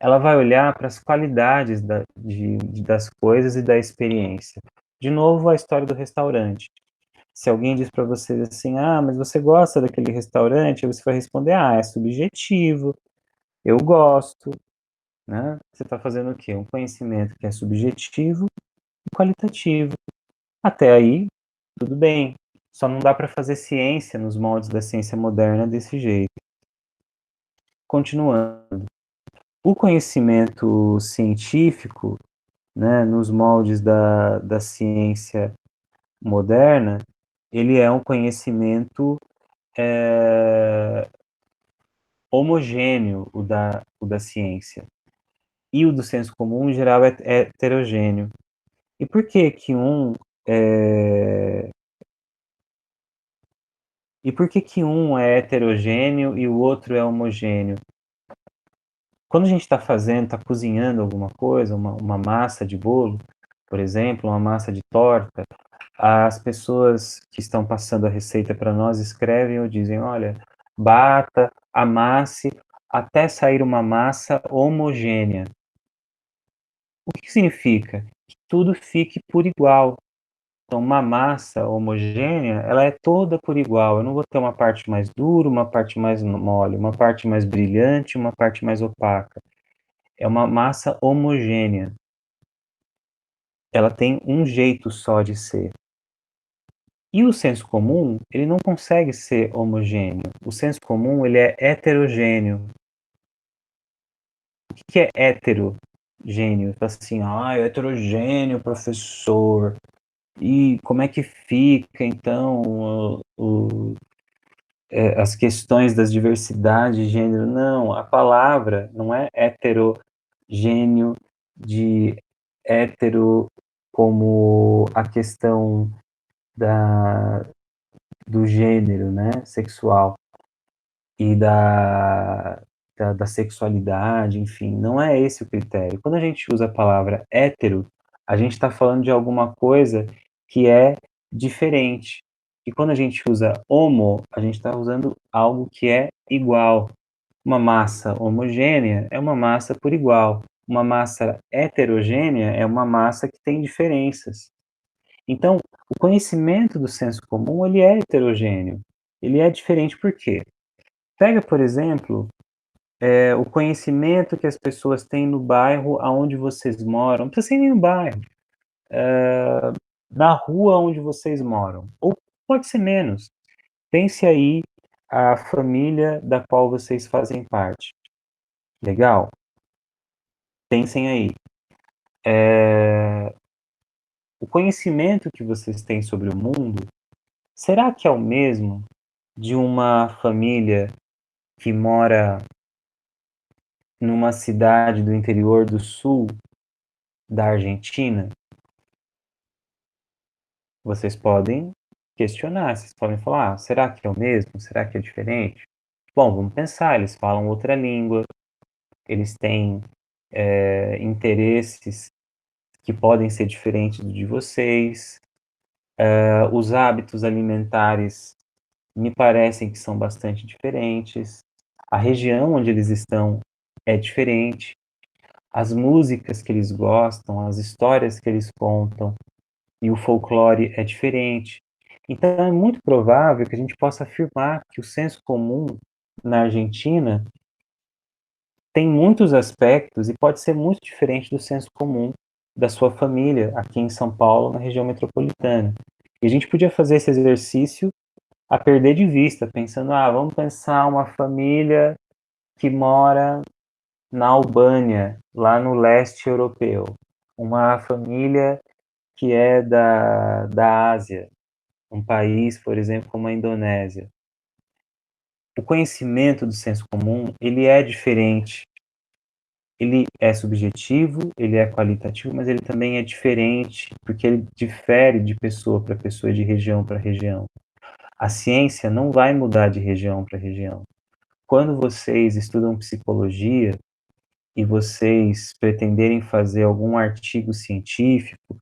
Ela vai olhar para as qualidades das coisas e da experiência. De novo, a história do restaurante. Se alguém diz para você assim, mas você gosta daquele restaurante, você vai responder, é subjetivo, eu gosto, né? Você está fazendo o quê? Um conhecimento que é subjetivo e qualitativo. Até aí, tudo bem. Só não dá para fazer ciência nos moldes da ciência moderna desse jeito. Continuando. O conhecimento científico, né, nos moldes da ciência moderna, ele é um conhecimento homogêneo, o da ciência. E o do senso comum, em geral, é heterogêneo. E por que que é... E por que que um é heterogêneo e o outro é homogêneo? Quando a gente está fazendo, está cozinhando alguma coisa, uma massa de bolo, por exemplo, uma massa de torta, as pessoas que estão passando a receita para nós escrevem ou dizem, olha, bata, amasse até sair uma massa homogênea. O que significa? Que tudo fique por igual. Então, uma massa homogênea, ela é toda por igual. Eu não vou ter uma parte mais dura, uma parte mais mole, uma parte mais brilhante, uma parte mais opaca. É uma massa homogênea. ela tem um jeito só de ser. E o senso comum, ele não consegue ser homogêneo. O senso comum, ele é heterogêneo. O que é heterogêneo? Assim, é heterogêneo, professor. E como é que fica, então, as questões das diversidades de gênero? Não, a palavra não é heterogêneo de hétero como a questão da, do gênero, né, sexual e da sexualidade, enfim, não é esse o critério. Quando a gente usa a palavra hétero, a gente está falando de alguma coisa que é diferente. E quando a gente usa homo, a gente está usando algo que é igual. Uma massa homogênea é uma massa por igual. Uma massa heterogênea é uma massa que tem diferenças. Então, o conhecimento do senso comum, ele é heterogêneo. Ele é diferente por quê? Pega, por exemplo, o conhecimento que as pessoas têm no bairro aonde vocês moram, não precisa ser nem no bairro, na rua onde vocês moram, ou pode ser menos. Pense aí a família da qual vocês fazem parte. Legal? Pensem aí. O conhecimento que vocês têm sobre o mundo, será que é o mesmo de uma família que mora numa cidade do interior do sul da Argentina? Vocês podem questionar, vocês podem falar: será que é o mesmo? Será que é diferente? Bom, vamos pensar, eles falam outra língua, eles têm interesses que podem ser diferentes do de vocês, os hábitos alimentares me parecem que são bastante diferentes, a região onde eles estão é diferente, as músicas que eles gostam, as histórias que eles contam e o folclore é diferente. Então, é muito provável que a gente possa afirmar que o senso comum na Argentina tem muitos aspectos e pode ser muito diferente do senso comum da sua família aqui em São Paulo, na região metropolitana. E a gente podia fazer esse exercício a perder de vista, pensando, vamos pensar uma família que mora na Albânia, lá no leste europeu, uma família que é da Ásia, um país, por exemplo, como a Indonésia. O conhecimento do senso comum, ele é diferente. Ele é subjetivo, ele é qualitativo, mas ele também é diferente, porque ele difere de pessoa para pessoa, de região para região. A ciência não vai mudar de região para região. Quando vocês estudam psicologia e vocês pretenderem fazer algum artigo científico,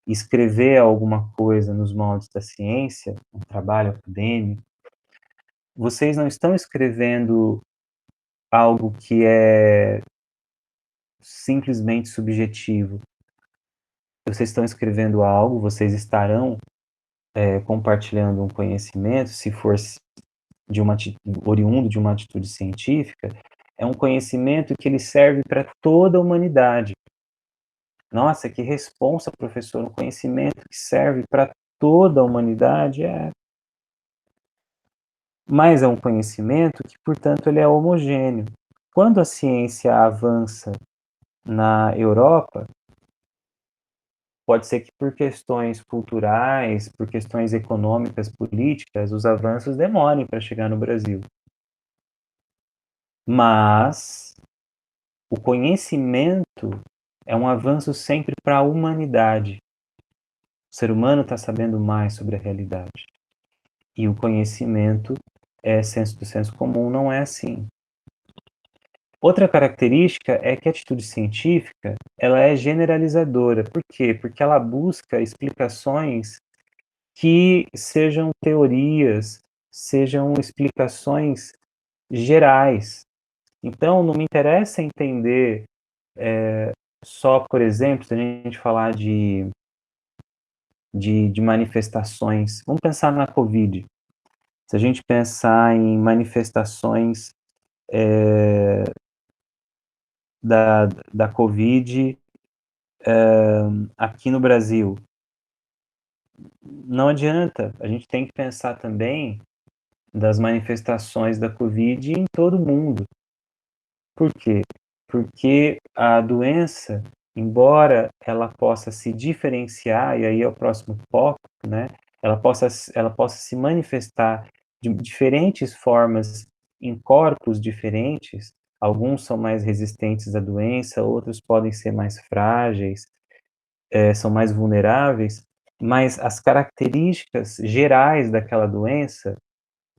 escrever alguma coisa nos moldes da ciência, um trabalho acadêmico, vocês não estão escrevendo algo que é simplesmente subjetivo. Vocês estão escrevendo algo, vocês estarão compartilhando um conhecimento, se for de oriundo de uma atitude científica, é um conhecimento que ele serve para toda a humanidade. Nossa, que responsa, professor, um conhecimento que serve para toda a humanidade, mas é um conhecimento que, portanto, ele é homogêneo. Quando a ciência avança na Europa, pode ser que por questões culturais, por questões econômicas, políticas, os avanços demorem para chegar no Brasil. Mas o conhecimento é um avanço sempre para a humanidade. O ser humano está sabendo mais sobre a realidade. E o conhecimento do senso comum não é assim. Outra característica é que a atitude científica, ela é generalizadora. Por quê? Porque ela busca explicações que sejam teorias, sejam explicações gerais. Então, não me interessa entender só, por exemplo, se a gente falar de manifestações, vamos pensar na Covid. Se a gente pensar em manifestações da Covid aqui no Brasil, não adianta, a gente tem que pensar também das manifestações da Covid em todo o mundo. Por quê? Porque a doença, embora ela possa se diferenciar, e aí é o próximo tópico, né? Ela possa se manifestar de diferentes formas em corpos diferentes. Alguns são mais resistentes à doença, outros podem ser mais frágeis, são mais vulneráveis, mas as características gerais daquela doença,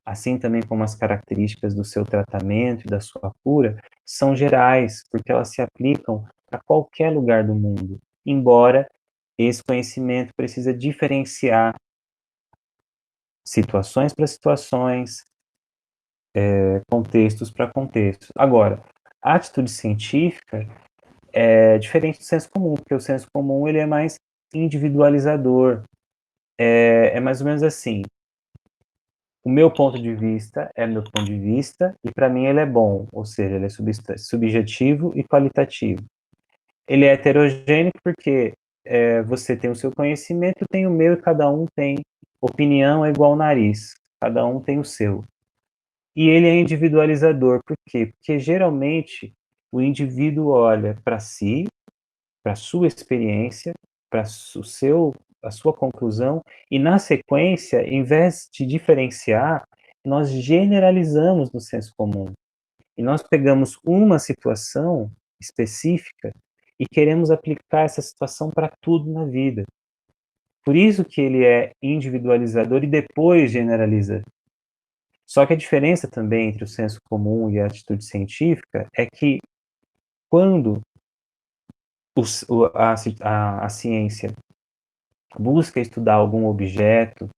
assim também como as características do seu tratamento e da sua cura, são gerais, porque elas se aplicam a qualquer lugar do mundo, embora esse conhecimento precisa diferenciar situações para situações, contextos para contextos. Agora, a atitude científica é diferente do senso comum, porque o senso comum ele é mais individualizador, é mais ou menos assim, o meu ponto de vista é meu ponto de vista e para mim ele é bom, ou seja, ele é subjetivo e qualitativo. Ele é heterogêneo porque você tem o seu conhecimento, eu tenho o meu e cada um tem opinião é igual ao nariz, cada um tem o seu. E ele é individualizador, por quê? Porque geralmente o indivíduo olha para si, para a sua experiência, para a sua conclusão, e na sequência, em vez de diferenciar, nós generalizamos no senso comum. E nós pegamos uma situação específica e queremos aplicar essa situação para tudo na vida. Por isso que ele é individualizador e depois generaliza. Só que a diferença também entre o senso comum e a atitude científica é que quando a ciência busca estudar algum objeto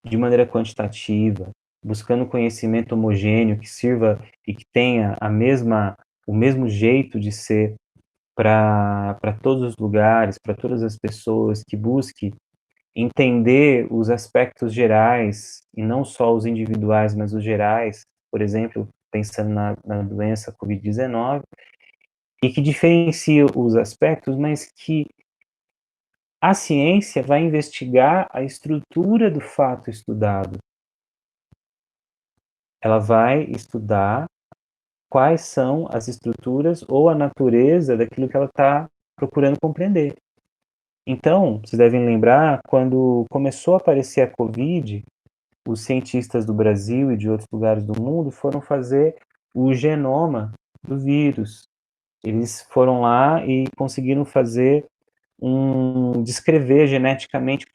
de maneira quantitativa, buscando conhecimento homogêneo que sirva e que tenha o mesmo jeito de ser para todos os lugares, para todas as pessoas, que busque entender os aspectos gerais, e não só os individuais, mas os gerais, por exemplo, pensando na doença Covid-19, e que diferencia os aspectos, mas que a ciência vai investigar a estrutura do fato estudado. Ela vai estudar quais são as estruturas ou a natureza daquilo que ela está procurando compreender. Então, vocês devem lembrar, quando começou a aparecer a Covid, os cientistas do Brasil e de outros lugares do mundo foram fazer o genoma do vírus. Eles foram lá e conseguiram descrever geneticamente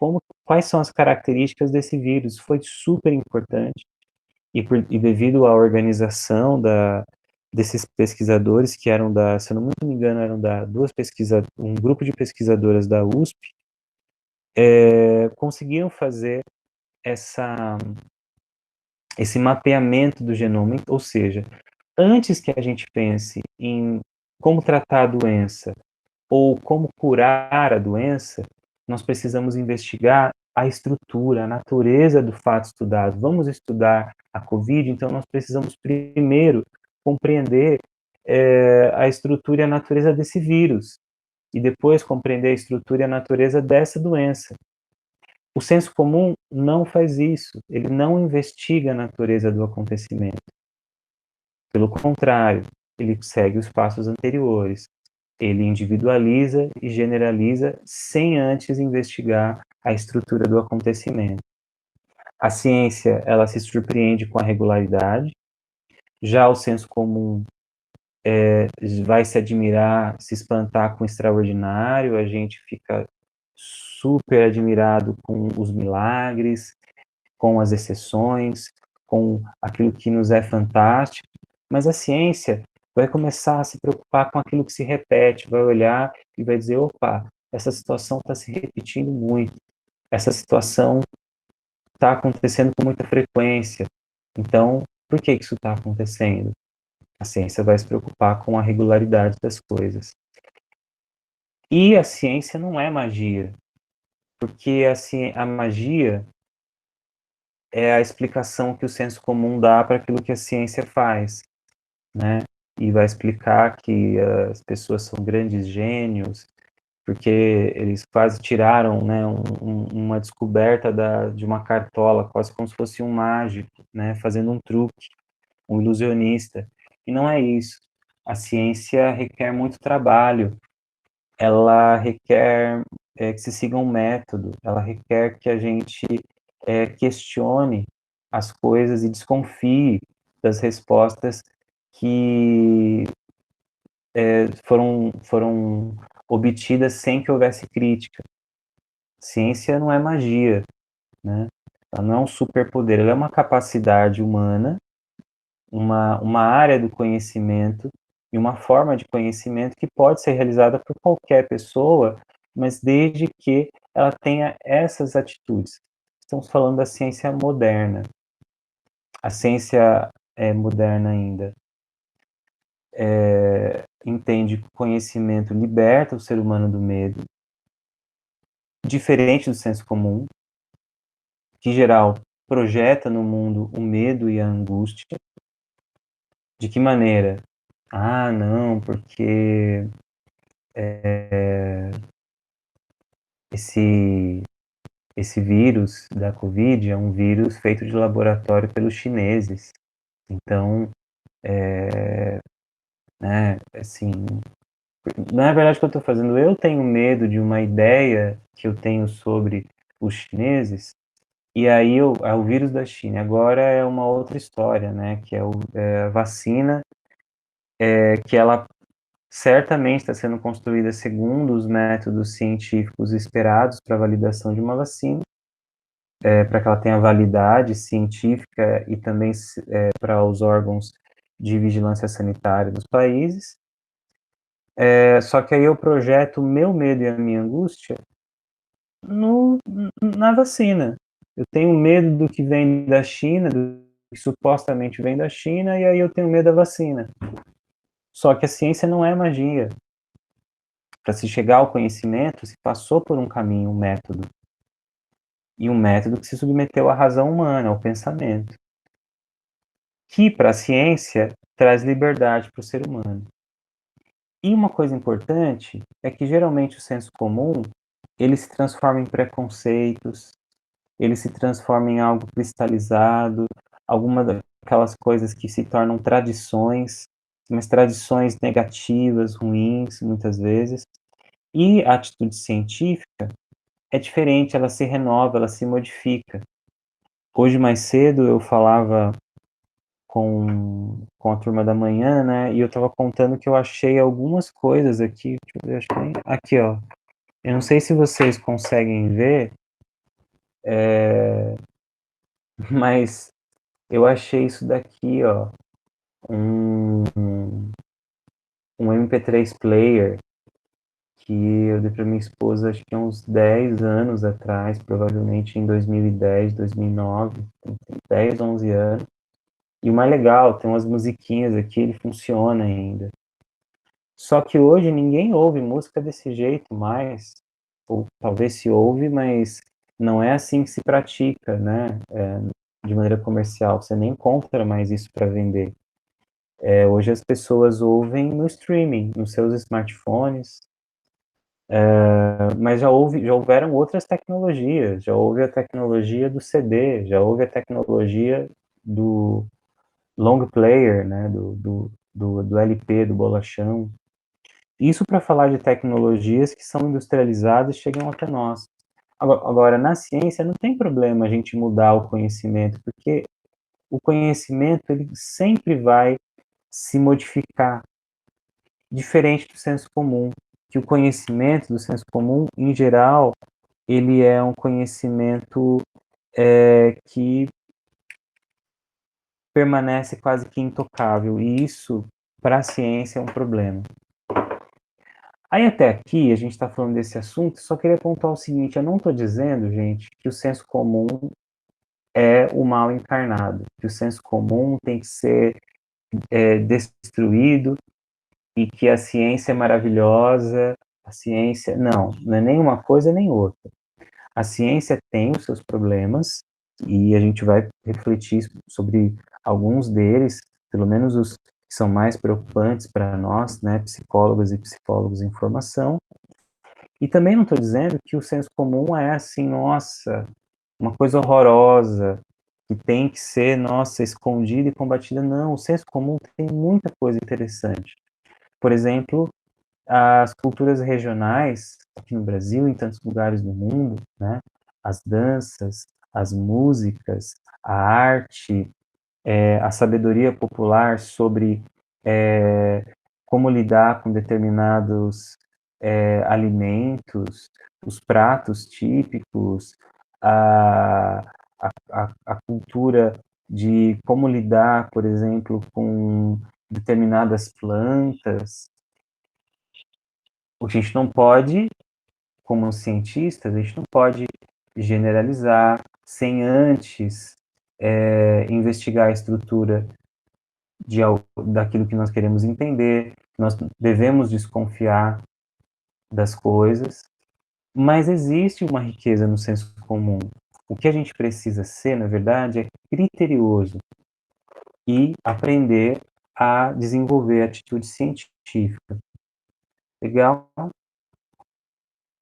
quais são as características desse vírus. Foi super importante. E devido à organização desses pesquisadores, que eram se eu não me engano, eram um grupo de pesquisadoras da USP, conseguiram fazer esse mapeamento do genoma, ou seja, antes que a gente pense em como tratar a doença ou como curar a doença, nós precisamos investigar a estrutura, a natureza do fato estudado. Vamos estudar a COVID, então nós precisamos primeiro compreender a estrutura e a natureza desse vírus, e depois compreender a estrutura e a natureza dessa doença. O senso comum não faz isso, ele não investiga a natureza do acontecimento. Pelo contrário, ele segue os passos anteriores. Ele individualiza e generaliza sem antes investigar a estrutura do acontecimento. A ciência, ela se surpreende com a regularidade, já o senso comum vai se admirar, se espantar com o extraordinário, a gente fica super admirado com os milagres, com as exceções, com aquilo que nos é fantástico, mas a ciência vai começar a se preocupar com aquilo que se repete, vai olhar e vai dizer, opa, essa situação está se repetindo muito, essa situação está acontecendo com muita frequência, então, por que isso está acontecendo? A ciência vai se preocupar com a regularidade das coisas. E a ciência não é magia, porque a magia é a explicação que o senso comum dá para aquilo que a ciência faz, né? E vai explicar que as pessoas são grandes gênios, porque eles quase tiraram, né, uma descoberta de uma cartola, quase como se fosse um mágico, né, fazendo um truque, um ilusionista. E não é isso. A ciência requer muito trabalho, ela requer que se siga um método, ela requer que a gente questione as coisas e desconfie das respostas que foram obtidas sem que houvesse crítica. Ciência não é magia, né? Ela não é um superpoder, ela é uma capacidade humana, uma área do conhecimento e uma forma de conhecimento que pode ser realizada por qualquer pessoa, mas desde que ela tenha essas atitudes. Estamos falando da ciência moderna. A ciência moderna ainda entende que o conhecimento liberta o ser humano do medo, diferente do senso comum, que, em geral, projeta no mundo o medo e a angústia. De que maneira? Ah, não, porque esse, esse vírus da Covid é um vírus feito de laboratório pelos chineses. Então, né, assim, na verdade, o que eu estou fazendo, eu tenho medo de uma ideia que eu tenho sobre os chineses, e aí é o vírus da China. Agora é uma outra história, né, que é a vacina, que ela certamente está sendo construída segundo os métodos científicos esperados para a validação de uma vacina, para que ela tenha validade científica e também para os órgãos de vigilância sanitária dos países. Só que aí eu projeto o meu medo e a minha angústia no, na vacina. Eu tenho medo do que vem da China, do que supostamente vem da China, e aí eu tenho medo da vacina. Só que a ciência não é magia. Para se chegar ao conhecimento, se passou por um caminho, um método. E um método que se submeteu à razão humana, ao pensamento. Que, para a ciência, traz liberdade para o ser humano. E uma coisa importante é que, geralmente, o senso comum, ele se transforma em preconceitos, ele se transforma em algo cristalizado, alguma daquelas coisas que se tornam tradições, mas tradições negativas, ruins, muitas vezes. E a atitude científica é diferente, ela se renova, ela se modifica. Hoje, mais cedo, eu falava com a turma da manhã, né, e eu estava contando que eu achei algumas coisas aqui, deixa eu ver, acho que tem, aqui, ó. Eu não sei se vocês conseguem ver, mas eu achei isso daqui, ó, um, um MP3 player que eu dei para minha esposa, acho que há uns 10 anos atrás, provavelmente em 2010, 2009, tem 10, 11 anos. E o mais legal, tem umas musiquinhas aqui, ele funciona ainda. Só que hoje ninguém ouve música desse jeito mais, ou talvez se ouve, mas não é assim que se pratica, né, de maneira comercial. Você nem compra mais isso para vender. Hoje as pessoas ouvem no streaming, nos seus smartphones, mas já houveram outras tecnologias, já houve a tecnologia do CD, já houve a tecnologia do long player, né, do LP, do bolachão. Isso para falar de tecnologias que são industrializadas e chegam até nós. Agora, na ciência não tem problema a gente mudar o conhecimento, porque o conhecimento ele sempre vai se modificar, diferente do senso comum, que o conhecimento do senso comum, em geral, ele é um conhecimento que permanece quase que intocável, e isso, para a ciência, é um problema. Aí até aqui, a gente está falando desse assunto, só queria pontuar o seguinte, eu não estou dizendo, gente, que o senso comum é o mal encarnado, que o senso comum tem que ser destruído e que a ciência é maravilhosa, a ciência... Não, não é nem uma coisa nem outra. A ciência tem os seus problemas e a gente vai refletir sobre alguns deles, pelo menos os que são mais preocupantes para nós, né, psicólogas e psicólogos em formação. E também não estou dizendo que o senso comum é assim, nossa, uma coisa horrorosa, que tem que ser, nossa, escondida e combatida. Não, o senso comum tem muita coisa interessante. Por exemplo, as culturas regionais, aqui no Brasil, em tantos lugares do mundo, né? As danças, as músicas, a arte, a sabedoria popular sobre como lidar com determinados alimentos, os pratos típicos, a, a cultura de como lidar, por exemplo, com determinadas plantas. A gente não pode, como cientistas, a gente não pode generalizar sem antes investigar a estrutura daquilo que nós queremos entender. Nós devemos desconfiar das coisas, mas existe uma riqueza no senso comum. O que a gente precisa ser, na verdade, é criterioso e aprender a desenvolver atitude científica. Legal?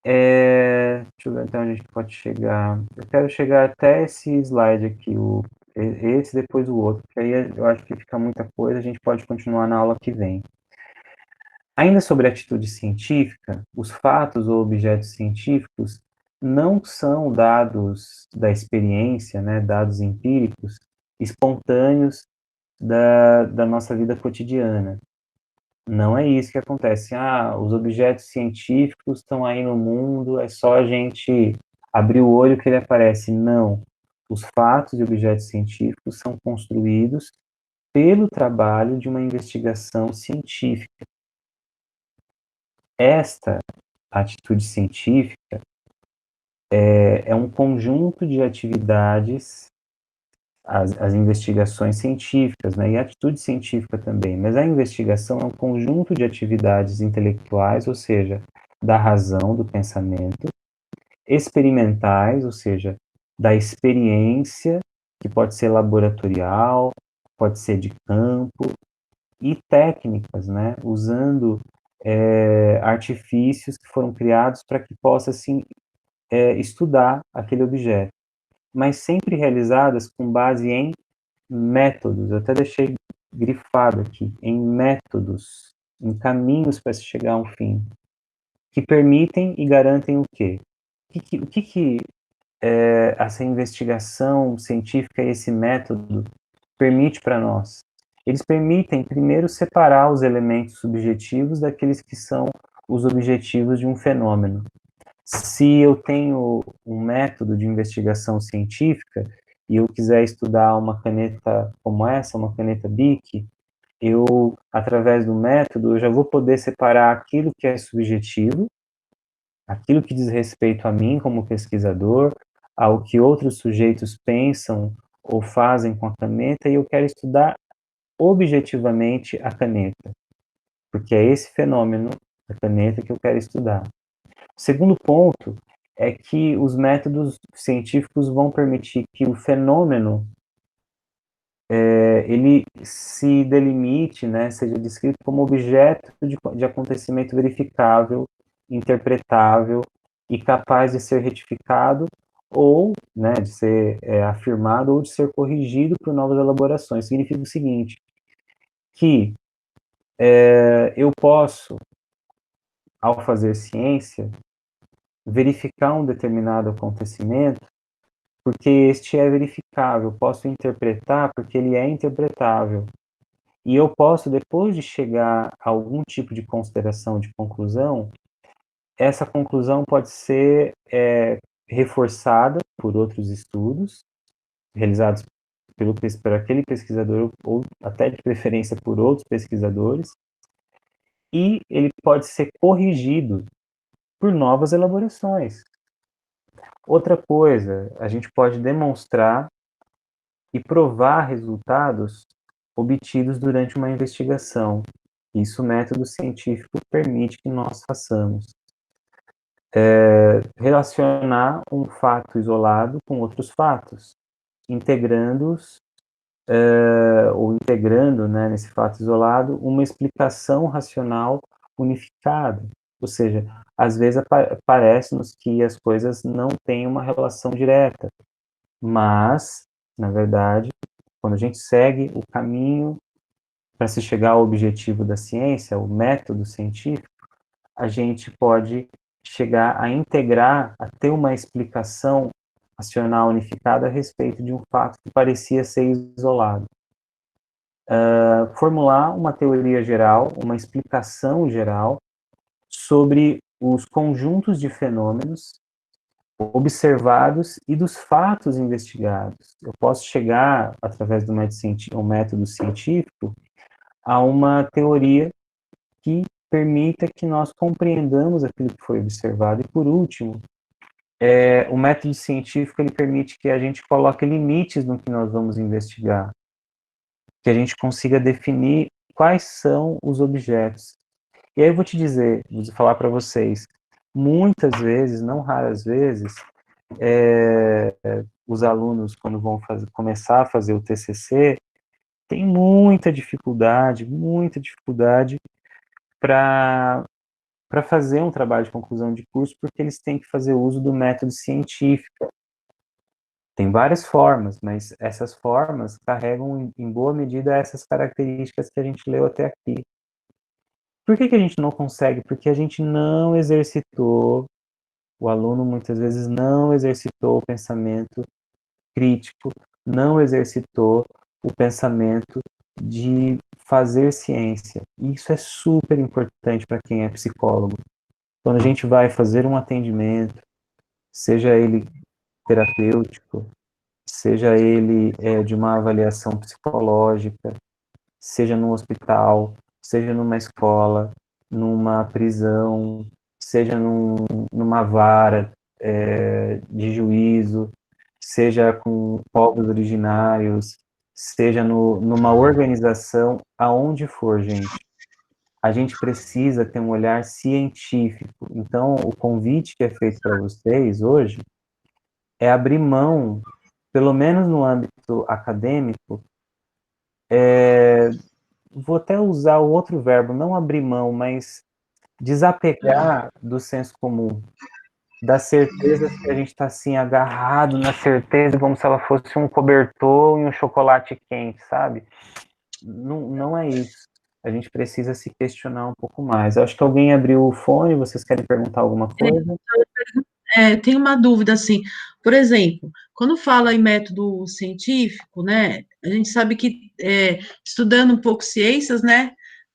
Deixa eu ver até onde a gente pode chegar. Eu quero chegar até esse slide aqui, esse depois o outro, porque aí eu acho que fica muita coisa, a gente pode continuar na aula que vem. Ainda sobre atitude científica, os fatos ou objetos científicos não são dados da experiência, né, dados empíricos, espontâneos da nossa vida cotidiana. Não é isso que acontece. Ah, os objetos científicos estão aí no mundo, é só a gente abrir o olho que ele aparece. Não. Os fatos e objetos científicos são construídos pelo trabalho de uma investigação científica. Esta atitude científica é um conjunto de atividades, as investigações científicas, né, e a atitude científica também, mas a investigação é um conjunto de atividades intelectuais, ou seja, da razão, do pensamento, experimentais, ou seja, da experiência, que pode ser laboratorial, pode ser de campo, e técnicas, né, usando artifícios que foram criados para que possa, assim, estudar aquele objeto, mas sempre realizadas com base em métodos. Eu até deixei grifado aqui, em métodos, em caminhos para se chegar a um fim, que permitem e garantem o quê? O que essa investigação científica e esse método permite para nós? Eles permitem, primeiro, separar os elementos subjetivos daqueles que são os objetivos de um fenômeno. Se eu tenho um método de investigação científica e eu quiser estudar uma caneta como essa, uma caneta Bic, eu, através do método, eu já vou poder separar aquilo que é subjetivo, aquilo que diz respeito a mim como pesquisador, ao que outros sujeitos pensam ou fazem com a caneta, e eu quero estudar objetivamente a caneta, porque é esse fenômeno da caneta que eu quero estudar. O segundo ponto é que os métodos científicos vão permitir que o fenômeno ele se delimite, né, seja descrito como objeto de acontecimento verificável, interpretável e capaz de ser retificado ou, né, de ser afirmado ou de ser corrigido por novas elaborações. Significa o seguinte, que eu posso, ao fazer ciência, verificar um determinado acontecimento porque este é verificável, posso interpretar porque ele é interpretável. E eu posso, depois de chegar a algum tipo de consideração, de conclusão, essa conclusão pode ser reforçada por outros estudos, realizados por aquele pesquisador, ou até de preferência por outros pesquisadores, e ele pode ser corrigido por novas elaborações. Outra coisa, a gente pode demonstrar e provar resultados obtidos durante uma investigação. Isso o método científico permite que nós façamos. Relacionar um fato isolado com outros fatos, integrando-os, ou integrando, né, nesse fato isolado, uma explicação racional unificada. Ou seja, às vezes parece-nos que as coisas não têm uma relação direta, mas, na verdade, quando a gente segue o caminho para se chegar ao objetivo da ciência, o método científico, a gente pode chegar a integrar, a ter uma explicação racional unificada a respeito de um fato que parecia ser isolado. Formular uma teoria geral, uma explicação geral sobre os conjuntos de fenômenos observados e dos fatos investigados. Eu posso chegar, através do método científico, a uma teoria que permita que nós compreendamos aquilo que foi observado. E, por último, o método científico ele permite que a gente coloque limites no que nós vamos investigar, que a gente consiga definir quais são os objetos. E aí eu vou te dizer, vou falar para vocês, muitas vezes, não raras vezes, os alunos, quando vão começar a fazer o TCC, têm muita dificuldade para fazer um trabalho de conclusão de curso, porque eles têm que fazer uso do método científico. Tem várias formas, mas essas formas carregam, em boa medida, essas características que a gente leu até aqui. Por que a gente não consegue? Porque a gente não exercitou, o aluno muitas vezes não exercitou o pensamento crítico, não exercitou o pensamento de fazer ciência. E isso é super importante para quem é psicólogo. Quando a gente vai fazer um atendimento, seja ele terapêutico, seja ele de uma avaliação psicológica, seja no hospital, seja numa escola, numa prisão, seja numa vara de juízo, seja com povos originários, seja numa organização, aonde for, gente. A gente precisa ter um olhar científico. Então, o convite que é feito para vocês hoje é abrir mão, pelo menos no âmbito acadêmico, vou até usar o outro verbo, não abrir mão, mas desapegar do senso comum, das certezas que a gente está assim, agarrado na certeza, como se ela fosse um cobertor e um chocolate quente, sabe? Não, não é isso. A gente precisa se questionar um pouco mais. Eu acho que alguém abriu o fone, vocês querem perguntar alguma coisa? Tem uma dúvida, assim, por exemplo, quando fala em método científico, né, a gente sabe que, estudando um pouco ciências, né,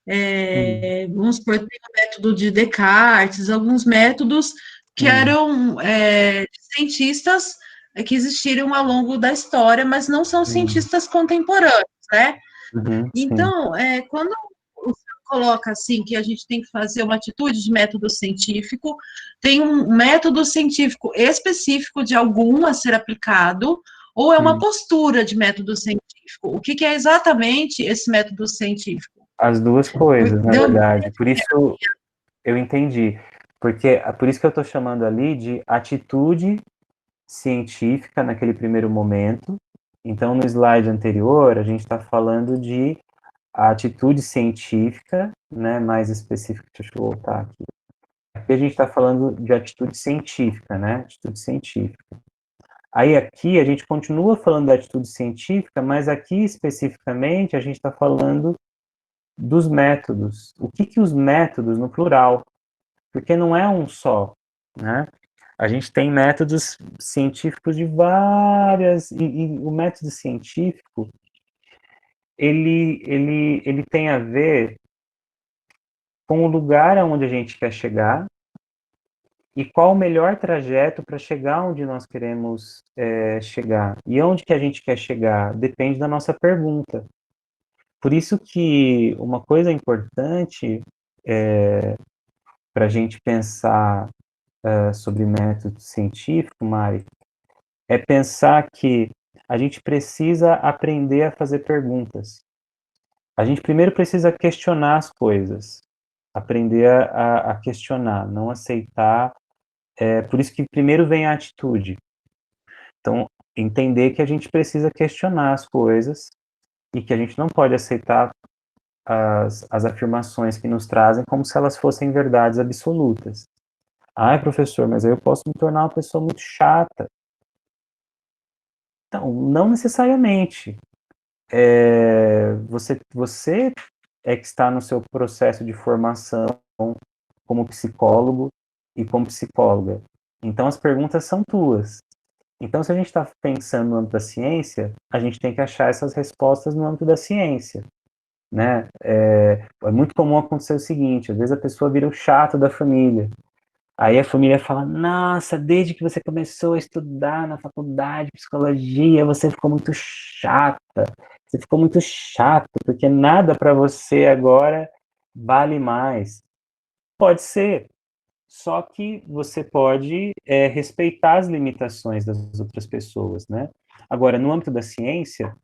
Hum, vamos supor, tem o método de Descartes, alguns métodos que hum, eram cientistas que existiram ao longo da história, mas não são hum, cientistas contemporâneos, né? sim. Então, quando o senhor coloca assim que a gente tem que fazer uma atitude de método científico, tem um método científico específico de algum a ser aplicado, ou é uma Hum. postura de método científico? O que, que é exatamente esse método científico? As duas coisas, na Deu, verdade. Por isso eu entendi. Porque por isso que eu estou chamando ali de atitude científica naquele primeiro momento. Então, no slide anterior, a gente está falando de atitude científica, né, mais específica, deixa eu voltar aqui. Aqui a gente está falando de atitude científica, né, atitude científica. Aí aqui a gente continua falando da atitude científica, mas aqui especificamente a gente está falando dos métodos. O que os métodos, no plural, porque não é um só, né? A gente tem métodos científicos de várias, e o método científico, ele tem a ver com o lugar aonde a gente quer chegar e qual o melhor trajeto para chegar onde nós queremos chegar. E onde que a gente quer chegar depende da nossa pergunta. Por isso que uma coisa importante para a gente pensar sobre método científico, Mari, é pensar que a gente precisa aprender a fazer perguntas. A gente primeiro precisa questionar as coisas, aprender a questionar, não aceitar. Por isso que primeiro vem a atitude. Então, entender que a gente precisa questionar as coisas e que a gente não pode aceitar as afirmações que nos trazem como se elas fossem verdades absolutas. Ai, professor, mas aí eu posso me tornar uma pessoa muito chata. Então, não necessariamente. Você é que está no seu processo de formação como psicólogo e como psicóloga. Então, as perguntas são tuas. Então, se a gente está pensando no âmbito da ciência, a gente tem que achar essas respostas no âmbito da ciência, né? É muito comum acontecer o seguinte, às vezes a pessoa vira o chato da família. Aí a família fala, nossa, desde que você começou a estudar na faculdade de psicologia, você ficou muito chata. Você ficou muito chato, porque nada para você agora vale mais. Pode ser, só que você pode respeitar as limitações das outras pessoas, né? Agora, no âmbito da ciência,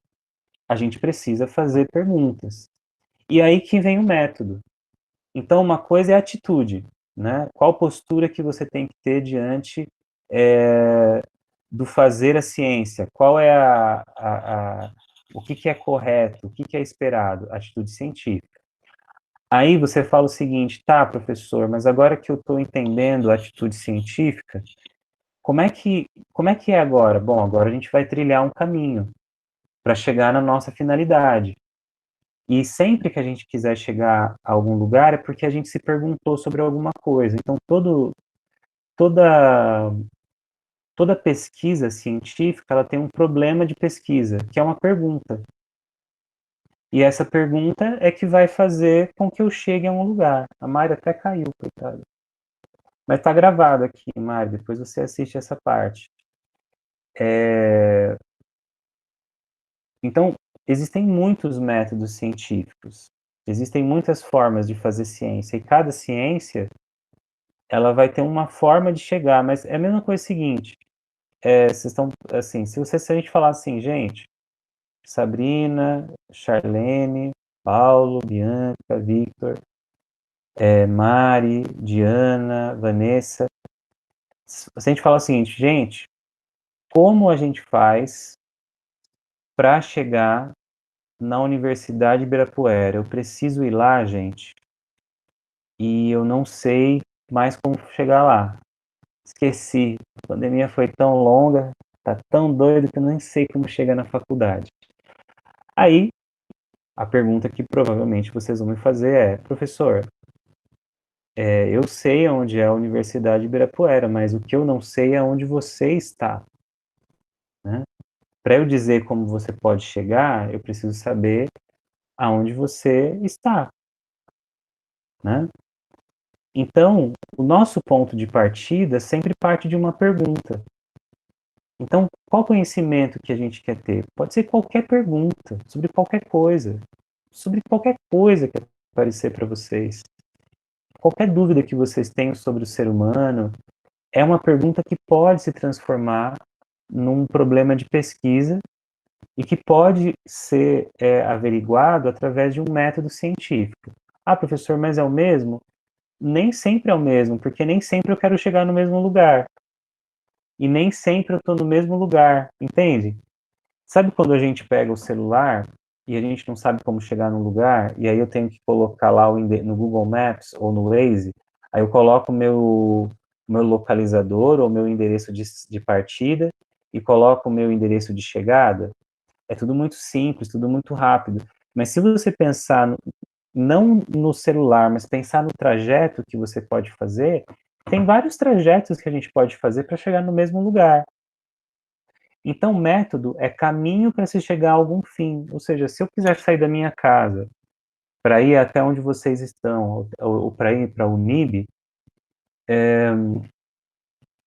a gente precisa fazer perguntas. E aí que vem o método. Então, uma coisa é a atitude, né? Qual postura que você tem que ter diante do fazer a ciência? Qual é o que é correto? O que é esperado? Atitude científica. Aí você fala o seguinte, tá, professor, mas agora que eu estou entendendo a atitude científica, como é que é agora? Bom, agora a gente vai trilhar um caminho para chegar na nossa finalidade. E sempre que a gente quiser chegar a algum lugar é porque a gente se perguntou sobre alguma coisa. Então, toda, toda pesquisa científica, ela tem um problema de pesquisa, que é uma pergunta. E essa pergunta é que vai fazer com que eu chegue a um lugar. A Mari até caiu, coitada. Mas está gravado aqui, Mari, depois você assiste essa parte. Então, existem muitos métodos científicos, existem muitas formas de fazer ciência, e cada ciência, ela vai ter uma forma de chegar, mas é a mesma coisa seguinte, vocês estão, assim, se a gente falar assim, gente, Sabrina, Charlene, Paulo, Bianca, Victor, Mari, Diana, Vanessa, se a gente falar o seguinte, gente, como a gente faz para chegar na Universidade de Ibirapuera? Eu preciso ir lá, gente, e eu não sei mais como chegar lá. Esqueci, a pandemia foi tão longa, tá tão doido que eu nem sei como chegar na faculdade. Aí, a pergunta que provavelmente vocês vão me fazer é, professor, eu sei onde é a Universidade de Ibirapuera, mas o que eu não sei é onde você está, né? Para eu dizer como você pode chegar, eu preciso saber aonde você está, né? Então, o nosso ponto de partida sempre parte de uma pergunta. Então, qual conhecimento que a gente quer ter? Pode ser qualquer pergunta, sobre qualquer coisa que aparecer para vocês. Qualquer dúvida que vocês tenham sobre o ser humano, é uma pergunta que pode se transformar num problema de pesquisa e que pode ser averiguado através de um método científico. Ah, professor, mas é o mesmo? Nem sempre é o mesmo, porque nem sempre eu quero chegar no mesmo lugar. E nem sempre eu estou no mesmo lugar, entende? Sabe quando a gente pega o celular e a gente não sabe como chegar no lugar, e aí eu tenho que colocar lá no Google Maps ou no Waze, aí eu coloco o meu localizador ou meu endereço de partida e coloco o meu endereço de chegada? É tudo muito simples, tudo muito rápido. Mas se você pensar não no celular, mas pensar no trajeto que você pode fazer, tem vários trajetos que a gente pode fazer para chegar no mesmo lugar. Então, método é caminho para se chegar a algum fim. Ou seja, se eu quiser sair da minha casa para ir até onde vocês estão, ou para ir para o Unib,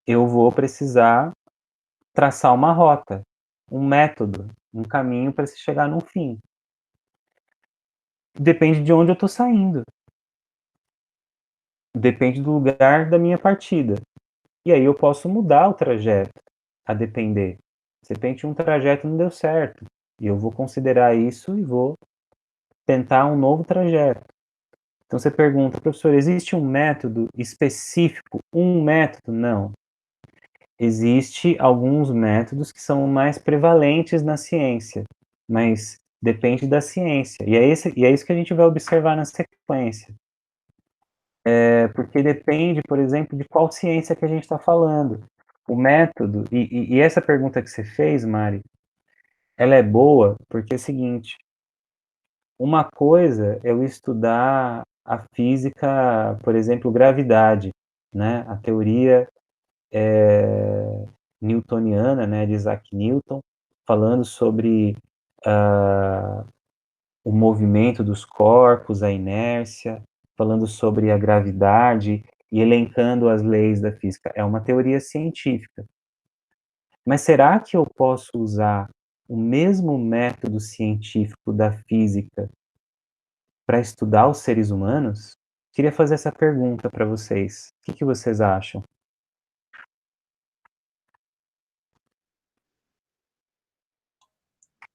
eu vou precisar traçar uma rota, um método, um caminho para se chegar num fim. Depende de onde eu estou saindo. Depende do lugar da minha partida. E aí eu posso mudar o trajeto, a depender. De repente um trajeto não deu certo, e eu vou considerar isso e vou tentar um novo trajeto. Então você pergunta, professor, existe um método específico? Um método? Não. Existe alguns métodos que são mais prevalentes na ciência, mas depende da ciência. E é isso que a gente vai observar na sequência. Porque depende, por exemplo, de qual ciência que a gente está falando. O método, e essa pergunta que você fez, Mari, ela é boa porque é o seguinte, uma coisa é eu estudar a física, por exemplo, gravidade, né? A teoria newtoniana, né, de Isaac Newton, falando sobre o movimento dos corpos, a inércia, falando sobre a gravidade e elencando as leis da física. É uma teoria científica. Mas será que eu posso usar o mesmo método científico da física para estudar os seres humanos? Queria fazer essa pergunta para vocês. O que vocês acham?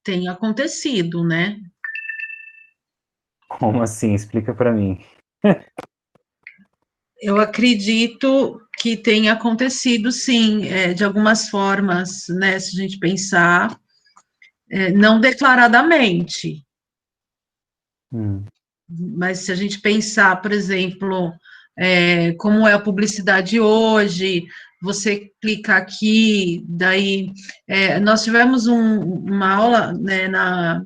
Tem acontecido, né? Como assim? Explica para mim. Eu acredito que tenha acontecido, sim, de algumas formas, né? Se a gente pensar, não declaradamente, Hum, mas se a gente pensar, por exemplo, como é a publicidade hoje, você clica aqui, daí nós tivemos uma aula, né, na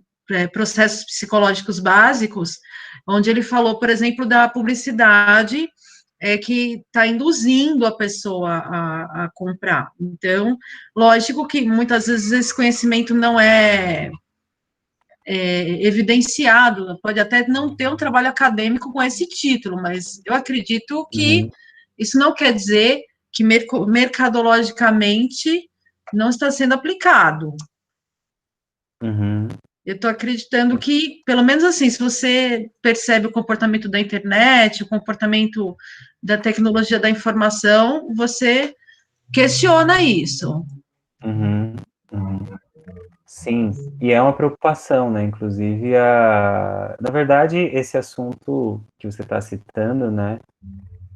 processos psicológicos básicos, onde ele falou, por exemplo, da publicidade que está induzindo a pessoa a comprar. Então, lógico que muitas vezes esse conhecimento não é evidenciado, pode até não ter um trabalho acadêmico com esse título, mas eu acredito que uhum, isso não quer dizer que mercadologicamente não está sendo aplicado. uhum, Eu estou acreditando que, pelo menos assim, se você percebe o comportamento da internet, o comportamento da tecnologia da informação, você questiona isso. uhum, uhum. Sim, e é uma preocupação, né? Inclusive, na verdade, esse assunto que você está citando, né?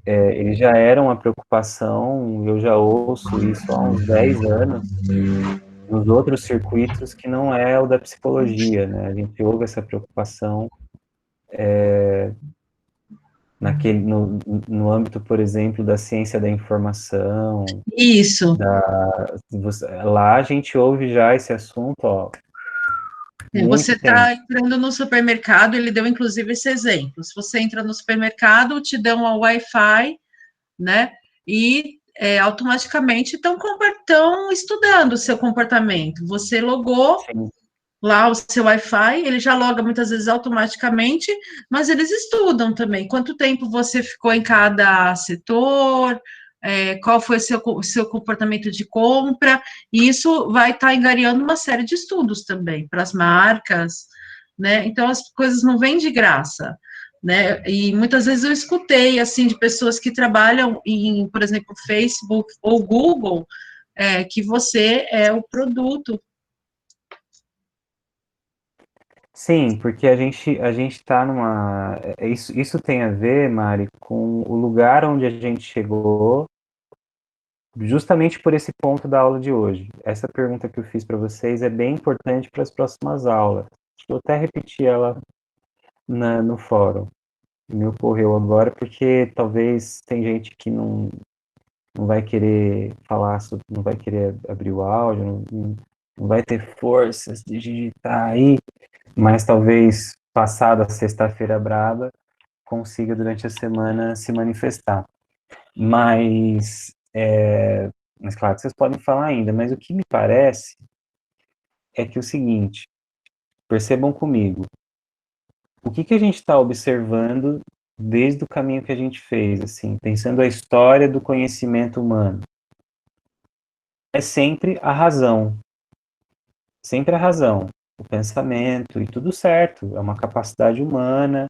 Ele já era uma preocupação, eu já ouço isso há uns 10 anos, nos outros circuitos que não é o da psicologia, né? A gente ouve essa preocupação no âmbito, por exemplo, da ciência da informação, Isso. lá a gente ouve já esse assunto, ó, Você muito tempo. está entrando no supermercado, ele deu inclusive esse exemplo. Se você entra no supermercado, te dão uma Wi-Fi, né? E automaticamente estão estudando o seu comportamento. Você logou Sim, lá o seu Wi-Fi, ele já loga muitas vezes automaticamente, mas eles estudam também. Quanto tempo você ficou em cada setor, qual foi o seu comportamento de compra, e isso vai estar engariando uma série de estudos também para as marcas, né? Então as coisas não vêm de graça. Né? E muitas vezes eu escutei assim de pessoas que trabalham em, por exemplo, Facebook ou Google, que você é o produto. sim, porque a gente está numa. Isso tem a ver, Mari, com o lugar onde a gente chegou, justamente por esse ponto da aula de hoje. Essa pergunta que eu fiz para vocês é bem importante para as próximas aulas. Vou até repetir ela no fórum. Me ocorreu agora, porque talvez tem gente que não vai querer falar, não vai querer abrir o áudio, não vai ter forças de digitar aí, mas talvez passada a sexta-feira braba consiga durante a semana se manifestar. Mas, mas claro, vocês podem falar ainda, mas o que me parece é que o seguinte, percebam comigo, o que a gente está observando desde o caminho que a gente fez, assim, pensando a história do conhecimento humano, é sempre a razão, o pensamento e tudo certo, é uma capacidade humana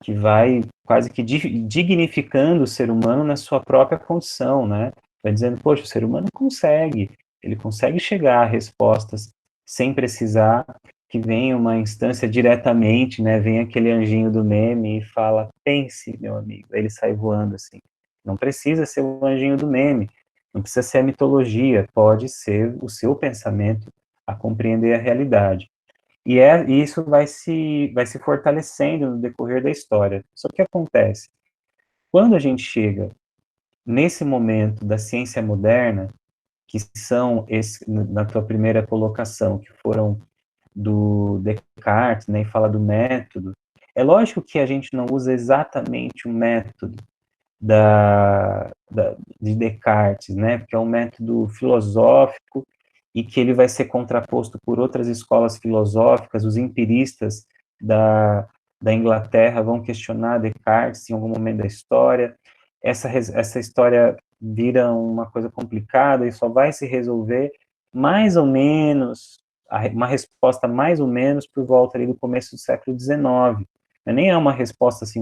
que vai quase que dignificando o ser humano na sua própria condição, né? Vai dizendo, poxa, o ser humano consegue, ele consegue chegar a respostas sem precisar que venha uma instância diretamente, né? Vem aquele anjinho do meme e fala, pense, meu amigo, aí ele sai voando assim. Não precisa ser o anjinho do meme, não precisa ser a mitologia, pode ser o seu pensamento a compreender a realidade. E isso vai se fortalecendo no decorrer da história. Só que acontece, quando a gente chega nesse momento da ciência moderna, que são, na tua primeira colocação, que foram do Descartes, né, e fala do método, é lógico que a gente não usa exatamente o método de Descartes, né, porque é um método filosófico e que ele vai ser contraposto por outras escolas filosóficas, os empiristas da, da Inglaterra vão questionar Descartes em algum momento da história, essa história vira uma coisa complicada e só vai se resolver mais ou menos, uma resposta mais ou menos por volta ali do começo do século XIX. Nem é uma resposta assim,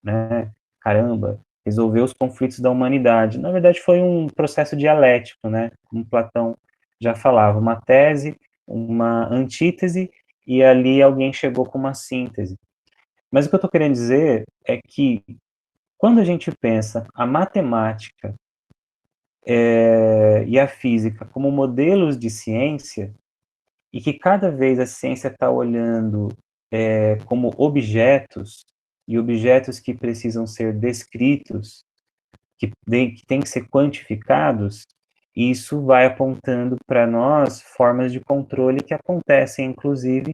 né, caramba, resolver os conflitos da humanidade. Na verdade, foi um processo dialético, né, como Platão já falava, uma tese, uma antítese, e ali alguém chegou com uma síntese. Mas o que eu estou querendo dizer é que, quando a gente pensa a matemática e a física como modelos de ciência, e que cada vez a ciência está olhando como objetos, e objetos que precisam ser descritos, que têm que ser quantificados, e isso vai apontando para nós formas de controle que acontecem, inclusive,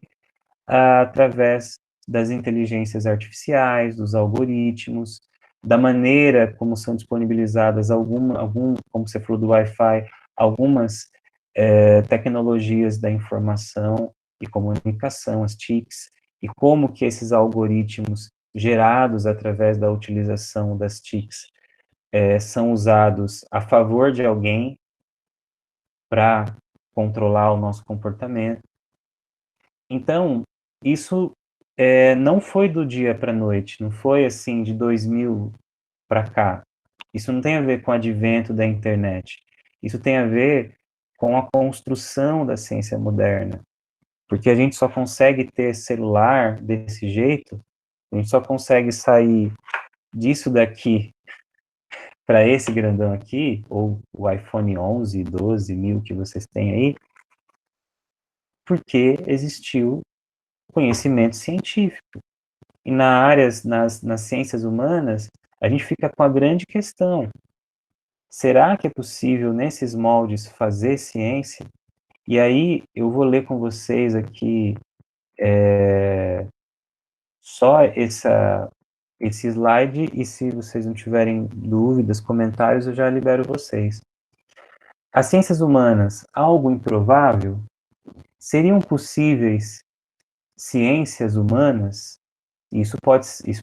através das inteligências artificiais, dos algoritmos, da maneira como são disponibilizadas como você falou do Wi-Fi, algumas tecnologias da informação e comunicação, as TICs, e como que esses algoritmos gerados através da utilização das TICs são usados a favor de alguém para controlar o nosso comportamento. Então, isso não foi do dia para a noite, não foi assim de 2000 para cá. Isso não tem a ver com o advento da internet. Isso tem a ver com a construção da ciência moderna. Porque a gente só consegue ter celular desse jeito, a gente só consegue sair disso daqui para esse grandão aqui, ou o iPhone 11, 12 mil que vocês têm aí, porque existiu conhecimento científico. E nas ciências humanas, a gente fica com a grande questão: será que é possível, nesses moldes, fazer ciência? E aí, eu vou ler com vocês aqui só esse slide, e se vocês não tiverem dúvidas, comentários, eu já libero vocês. As ciências humanas, algo improvável? Seriam possíveis ciências humanas? Isso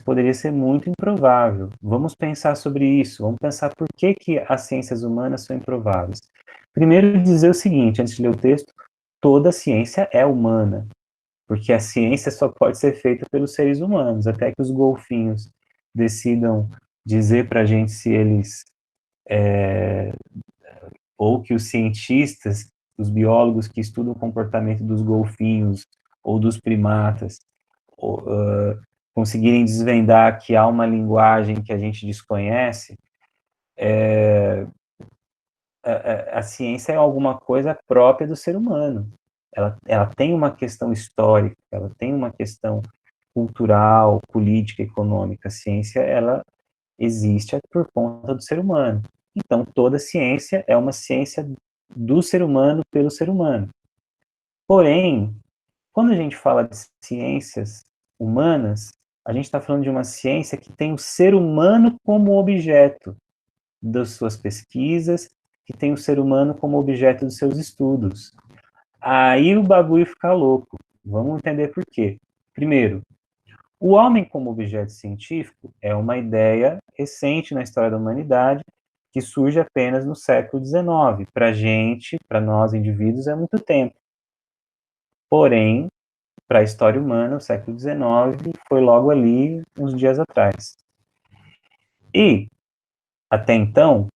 poderia ser muito improvável. Vamos pensar sobre isso, vamos pensar por que as ciências humanas são improváveis. Primeiro, dizer o seguinte, antes de ler o texto: toda ciência é humana, porque a ciência só pode ser feita pelos seres humanos, até que os golfinhos decidam dizer para a gente se eles, ou que os cientistas, os biólogos que estudam o comportamento dos golfinhos ou dos primatas, conseguirem desvendar que há uma linguagem que a gente desconhece, a ciência é alguma coisa própria do ser humano. Ela tem uma questão histórica, ela tem uma questão cultural, política, econômica. A ciência, ela existe por conta do ser humano. Então, toda ciência é uma ciência do ser humano pelo ser humano. Porém, quando a gente fala de ciências humanas, a gente está falando de uma ciência que tem o ser humano como objeto das suas pesquisas, que tem o ser humano como objeto dos seus estudos. Aí o bagulho fica louco. Vamos entender por quê. Primeiro, o homem como objeto científico é uma ideia recente na história da humanidade, que surge apenas no século XIX. Para a gente, para nós indivíduos, é muito tempo. Porém, para a história humana, o século XIX foi logo ali, uns dias atrás. E, até então,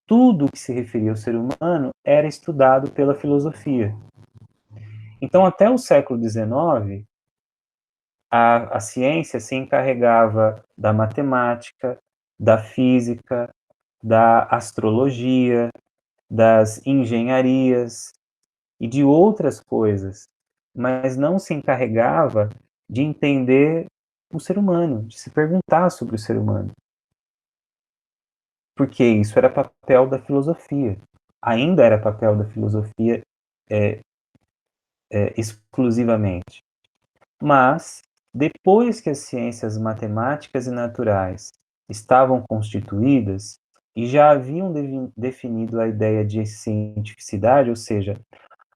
tudo que se referia ao ser humano era estudado pela filosofia. Então, até o século XIX, a ciência se encarregava da matemática, da física, da astrologia, das engenharias e de outras coisas mas não se encarregava de entender o ser humano, de se perguntar sobre o ser humano. Porque isso era papel da filosofia. Ainda era papel da filosofia exclusivamente. Mas, depois que as ciências matemáticas e naturais estavam constituídas e já haviam definido a ideia de cientificidade, ou seja,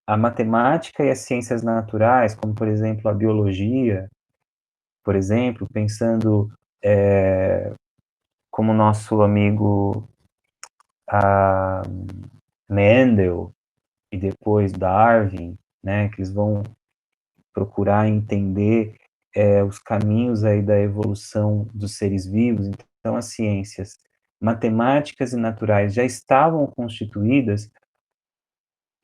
a matemática e as ciências naturais, como, por exemplo, a biologia, por exemplo, pensando como nosso amigo Mendel e depois Darwin, né, que eles vão procurar entender os caminhos aí da evolução dos seres vivos. Então, as ciências matemáticas e naturais já estavam constituídas,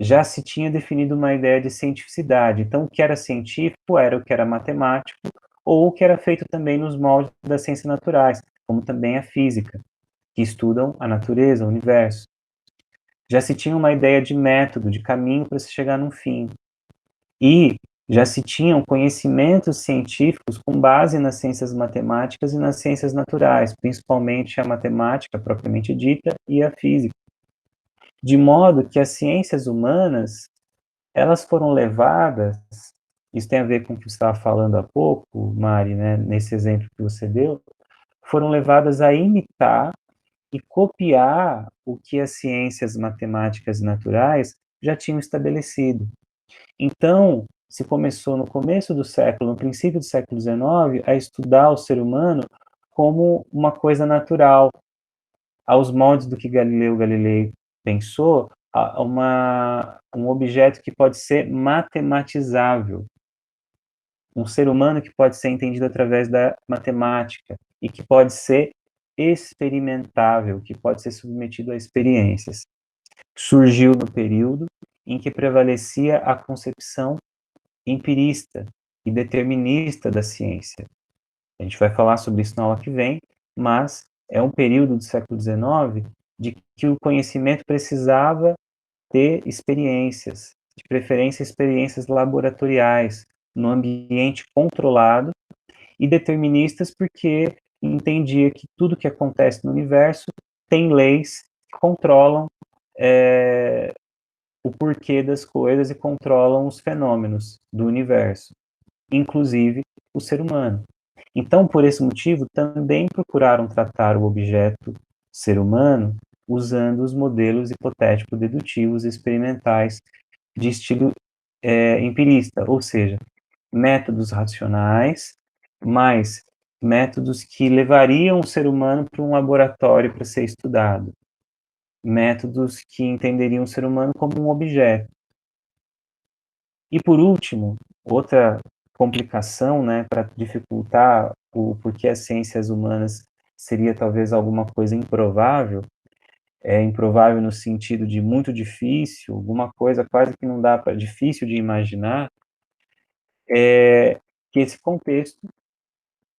já se tinha definido uma ideia de cientificidade. Então, o que era científico era o que era matemático, ou o que era feito também nos moldes das ciências naturais, como também a física, que estudam a natureza, o universo. Já se tinha uma ideia de método, de caminho para se chegar num fim. E já se tinham conhecimentos científicos com base nas ciências matemáticas e nas ciências naturais, principalmente a matemática propriamente dita e a física. De modo que as ciências humanas, elas foram levadas, isso tem a ver com o que você estava falando há pouco, Mari, né, nesse exemplo que você deu, foram levadas a imitar e copiar o que as ciências matemáticas e naturais já tinham estabelecido. Então, se começou no começo do século, no princípio do século XIX, a estudar o ser humano como uma coisa natural, aos moldes do que Galileu Galilei pensou, um objeto que pode ser matematizável, um ser humano que pode ser entendido através da matemática e que pode ser experimentável, que pode ser submetido a experiências. Surgiu no período em que prevalecia a concepção empirista e determinista da ciência. A gente vai falar sobre isso na aula que vem, mas é um período do século XIX de que o conhecimento precisava ter experiências, de preferência experiências laboratoriais, no ambiente controlado, e deterministas porque entendia que tudo que acontece no universo tem leis que controlam o porquê das coisas e controlam os fenômenos do universo, inclusive o ser humano. Então, por esse motivo, também procuraram tratar o objeto ser humano usando os modelos hipotético-dedutivos experimentais de estilo empirista, ou seja, métodos racionais, mais métodos que levariam o ser humano para um laboratório para ser estudado, métodos que entenderiam o ser humano como um objeto. E por último, outra complicação, né, para dificultar o porquê as ciências humanas seria talvez alguma coisa improvável, improvável no sentido de muito difícil, alguma coisa quase que não dá para, difícil de imaginar, é que esse contexto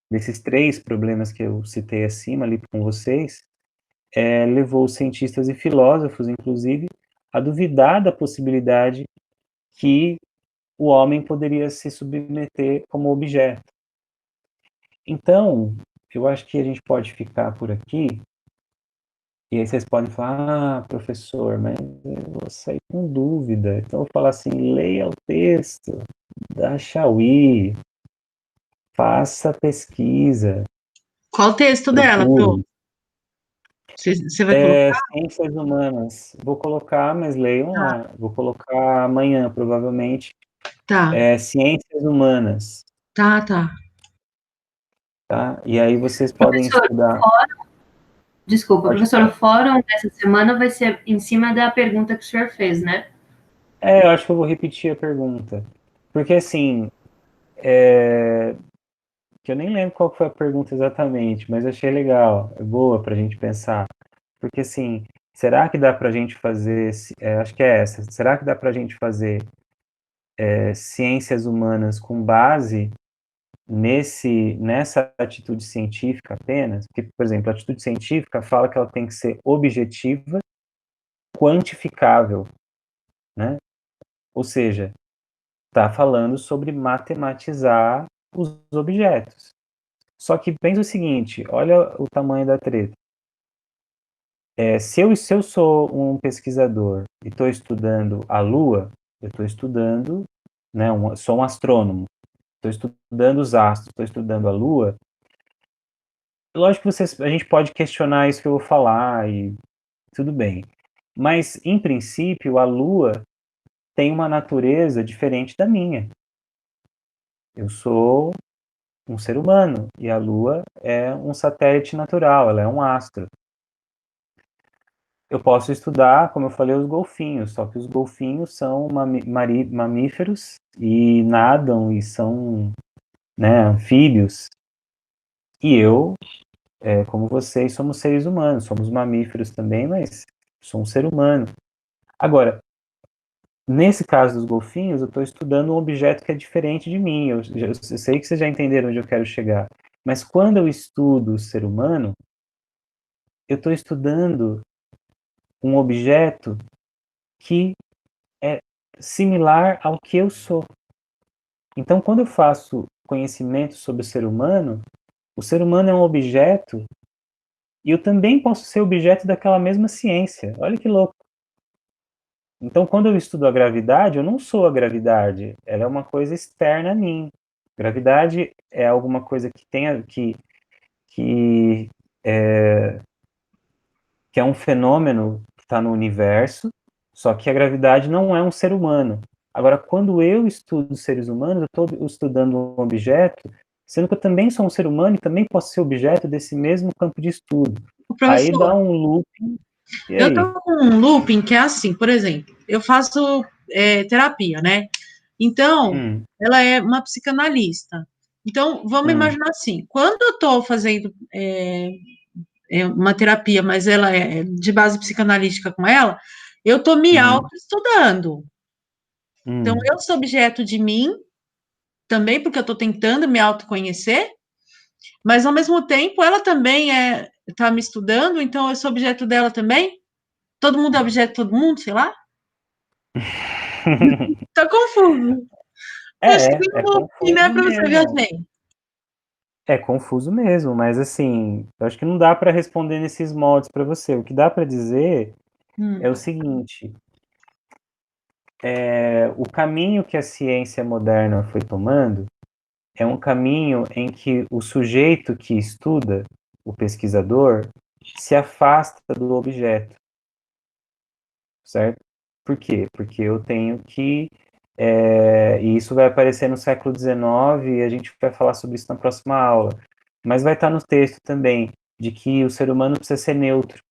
desses três problemas que eu citei acima ali com vocês, levou cientistas e filósofos, inclusive, a duvidar da possibilidade que o homem poderia se submeter como objeto. Então, eu acho que a gente pode ficar por aqui, e aí vocês podem falar, professor, mas eu vou sair com dúvida. Então, eu vou falar assim, leia o texto da Chauí, faça pesquisa, Qual o texto dela, Pro? procure. Você vai colocar? Ciências humanas, vou colocar, mas leiam lá, vou colocar amanhã, provavelmente, Tá, ciências humanas, tá. tá? E aí vocês podem Professor, estudar. desculpa, Pode professor, o falar. fórum dessa semana vai ser em cima da pergunta que o senhor fez, né? Eu acho que eu vou repetir a pergunta, porque assim, que eu nem lembro qual foi a pergunta exatamente, mas achei legal, é boa para a gente pensar, porque assim, será que dá para a gente fazer, acho que é essa, será que dá para a gente fazer ciências humanas com base nessa atitude científica apenas? Porque, por exemplo, a atitude científica fala que ela tem que ser objetiva, quantificável, né? Ou seja, está falando sobre matematizar os objetos. Só que pensa o seguinte, olha o tamanho da treta. Se eu sou um pesquisador e estou estudando a Lua, eu estou estudando, né, sou um astrônomo, estou estudando os astros, estou estudando a Lua. Lógico que a gente pode questionar isso que eu vou falar e tudo bem. Mas, em princípio, a Lua tem uma natureza diferente da minha. Eu sou um ser humano e a Lua é um satélite natural, ela é um astro. Eu posso estudar, como eu falei, os golfinhos, só que os golfinhos são mamíferos e nadam e são, né, anfíbios. E eu, como vocês, somos seres humanos, somos mamíferos também, mas sou um ser humano. Agora, nesse caso dos golfinhos, eu estou estudando um objeto que é diferente de mim. Eu sei que vocês já entenderam onde eu quero chegar. Mas quando eu estudo o ser humano, eu estou estudando um objeto que é similar ao que eu sou. Então, quando eu faço conhecimento sobre o ser humano é um objeto e eu também posso ser objeto daquela mesma ciência. Olha que louco. Então, quando eu estudo a gravidade, eu não sou a gravidade, ela é uma coisa externa a mim. Gravidade é alguma coisa que tem que que é um fenômeno que está no universo, só que a gravidade não é um ser humano. Agora, quando eu estudo seres humanos, eu estou estudando um objeto, sendo que eu também sou um ser humano e também posso ser objeto desse mesmo campo de estudo. Aí dá Professor, um looping, e eu aí? tô com um looping que é assim, por exemplo, eu faço terapia, né? Então, Hum, ela é uma psicanalista. Então, vamos hum, imaginar assim, quando eu estou fazendo uma terapia, mas ela é de base psicanalística com ela, eu estou me uhum, autoestudando. Então, hum. eu sou objeto de mim, também porque eu estou tentando me autoconhecer, mas ao mesmo tempo ela também está me estudando, então eu sou objeto dela também. Todo mundo é objeto de todo mundo, sei lá. Tá confuso. Eu cheguei É no fim, né, confuso para você ver, mesmo. gente. É confuso mesmo, mas assim, eu acho que não dá para responder nesses moldes para você. O que dá para dizer é o seguinte: o caminho que a ciência moderna foi tomando é um caminho em que o sujeito que estuda, o pesquisador, se afasta do objeto, certo? Por quê? Porque eu tenho que. E isso vai aparecer no século XIX e a gente vai falar sobre isso na próxima aula. Mas vai estar no texto também, de que o ser humano precisa ser neutro,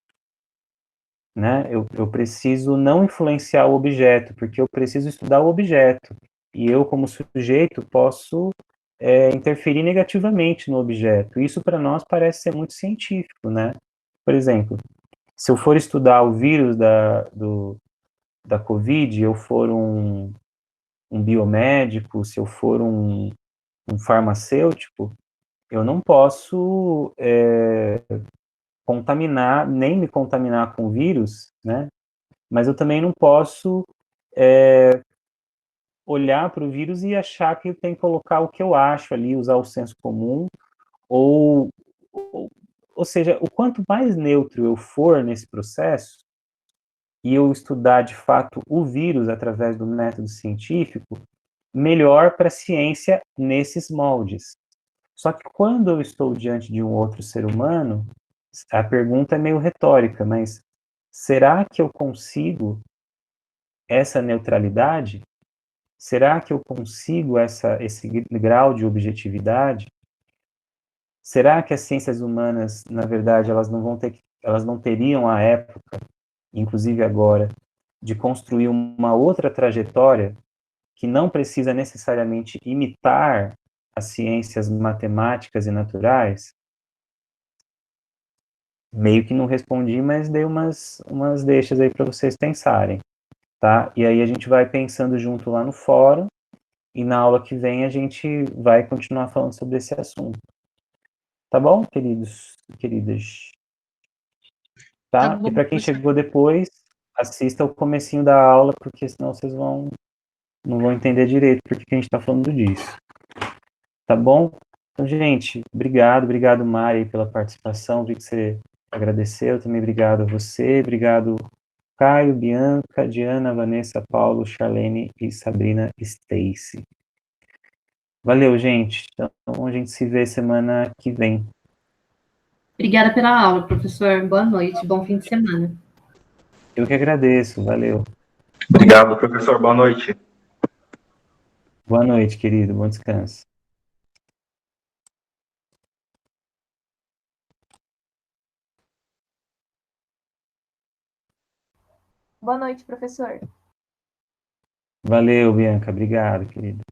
né? Eu preciso não influenciar o objeto, porque eu preciso estudar o objeto. E eu, como sujeito, posso interferir negativamente no objeto. Isso, para nós, parece ser muito científico, né? Por exemplo, se eu for estudar o vírus da Covid, eu for um biomédico, se eu for um farmacêutico, eu não posso contaminar, nem me contaminar com o vírus, né? Mas eu também não posso olhar para o vírus e achar que tem que colocar o que eu acho ali, usar o senso comum, ou, ou, ou seja, o quanto mais neutro eu for nesse processo, e eu estudar de fato o vírus através do método científico, melhor para a ciência nesses moldes. Só que quando eu estou diante de um outro ser humano, a pergunta é meio retórica, mas será que eu consigo essa neutralidade? Será que eu consigo esse grau de objetividade? Será que as ciências humanas, na verdade, elas não teriam a época, inclusive agora, de construir uma outra trajetória que não precisa necessariamente imitar as ciências matemáticas e naturais? Meio que não respondi, mas dei umas deixas aí para vocês pensarem, tá? E aí a gente vai pensando junto lá no fórum, e na aula que vem a gente vai continuar falando sobre esse assunto. Tá bom, queridos e queridas? Tá Tá? E bom, para quem professor. chegou depois, assista o comecinho da aula, porque senão vocês vão não vão entender direito porque a gente está falando disso. Tá bom? Então, gente, obrigado, Mari, pela participação, vi que você agradeceu, também obrigado a você, obrigado, Caio, Bianca, Diana, Vanessa, Paulo, Charlene e Sabrina Stacy. Valeu, gente. Então, a gente se vê semana que vem. Obrigada pela aula, professor. Boa noite, bom fim de semana. Eu que agradeço, valeu. Obrigado, professor. Boa noite. Boa noite, querido. Bom descanso. Boa noite, professor. Valeu, Bianca. Obrigado, querido.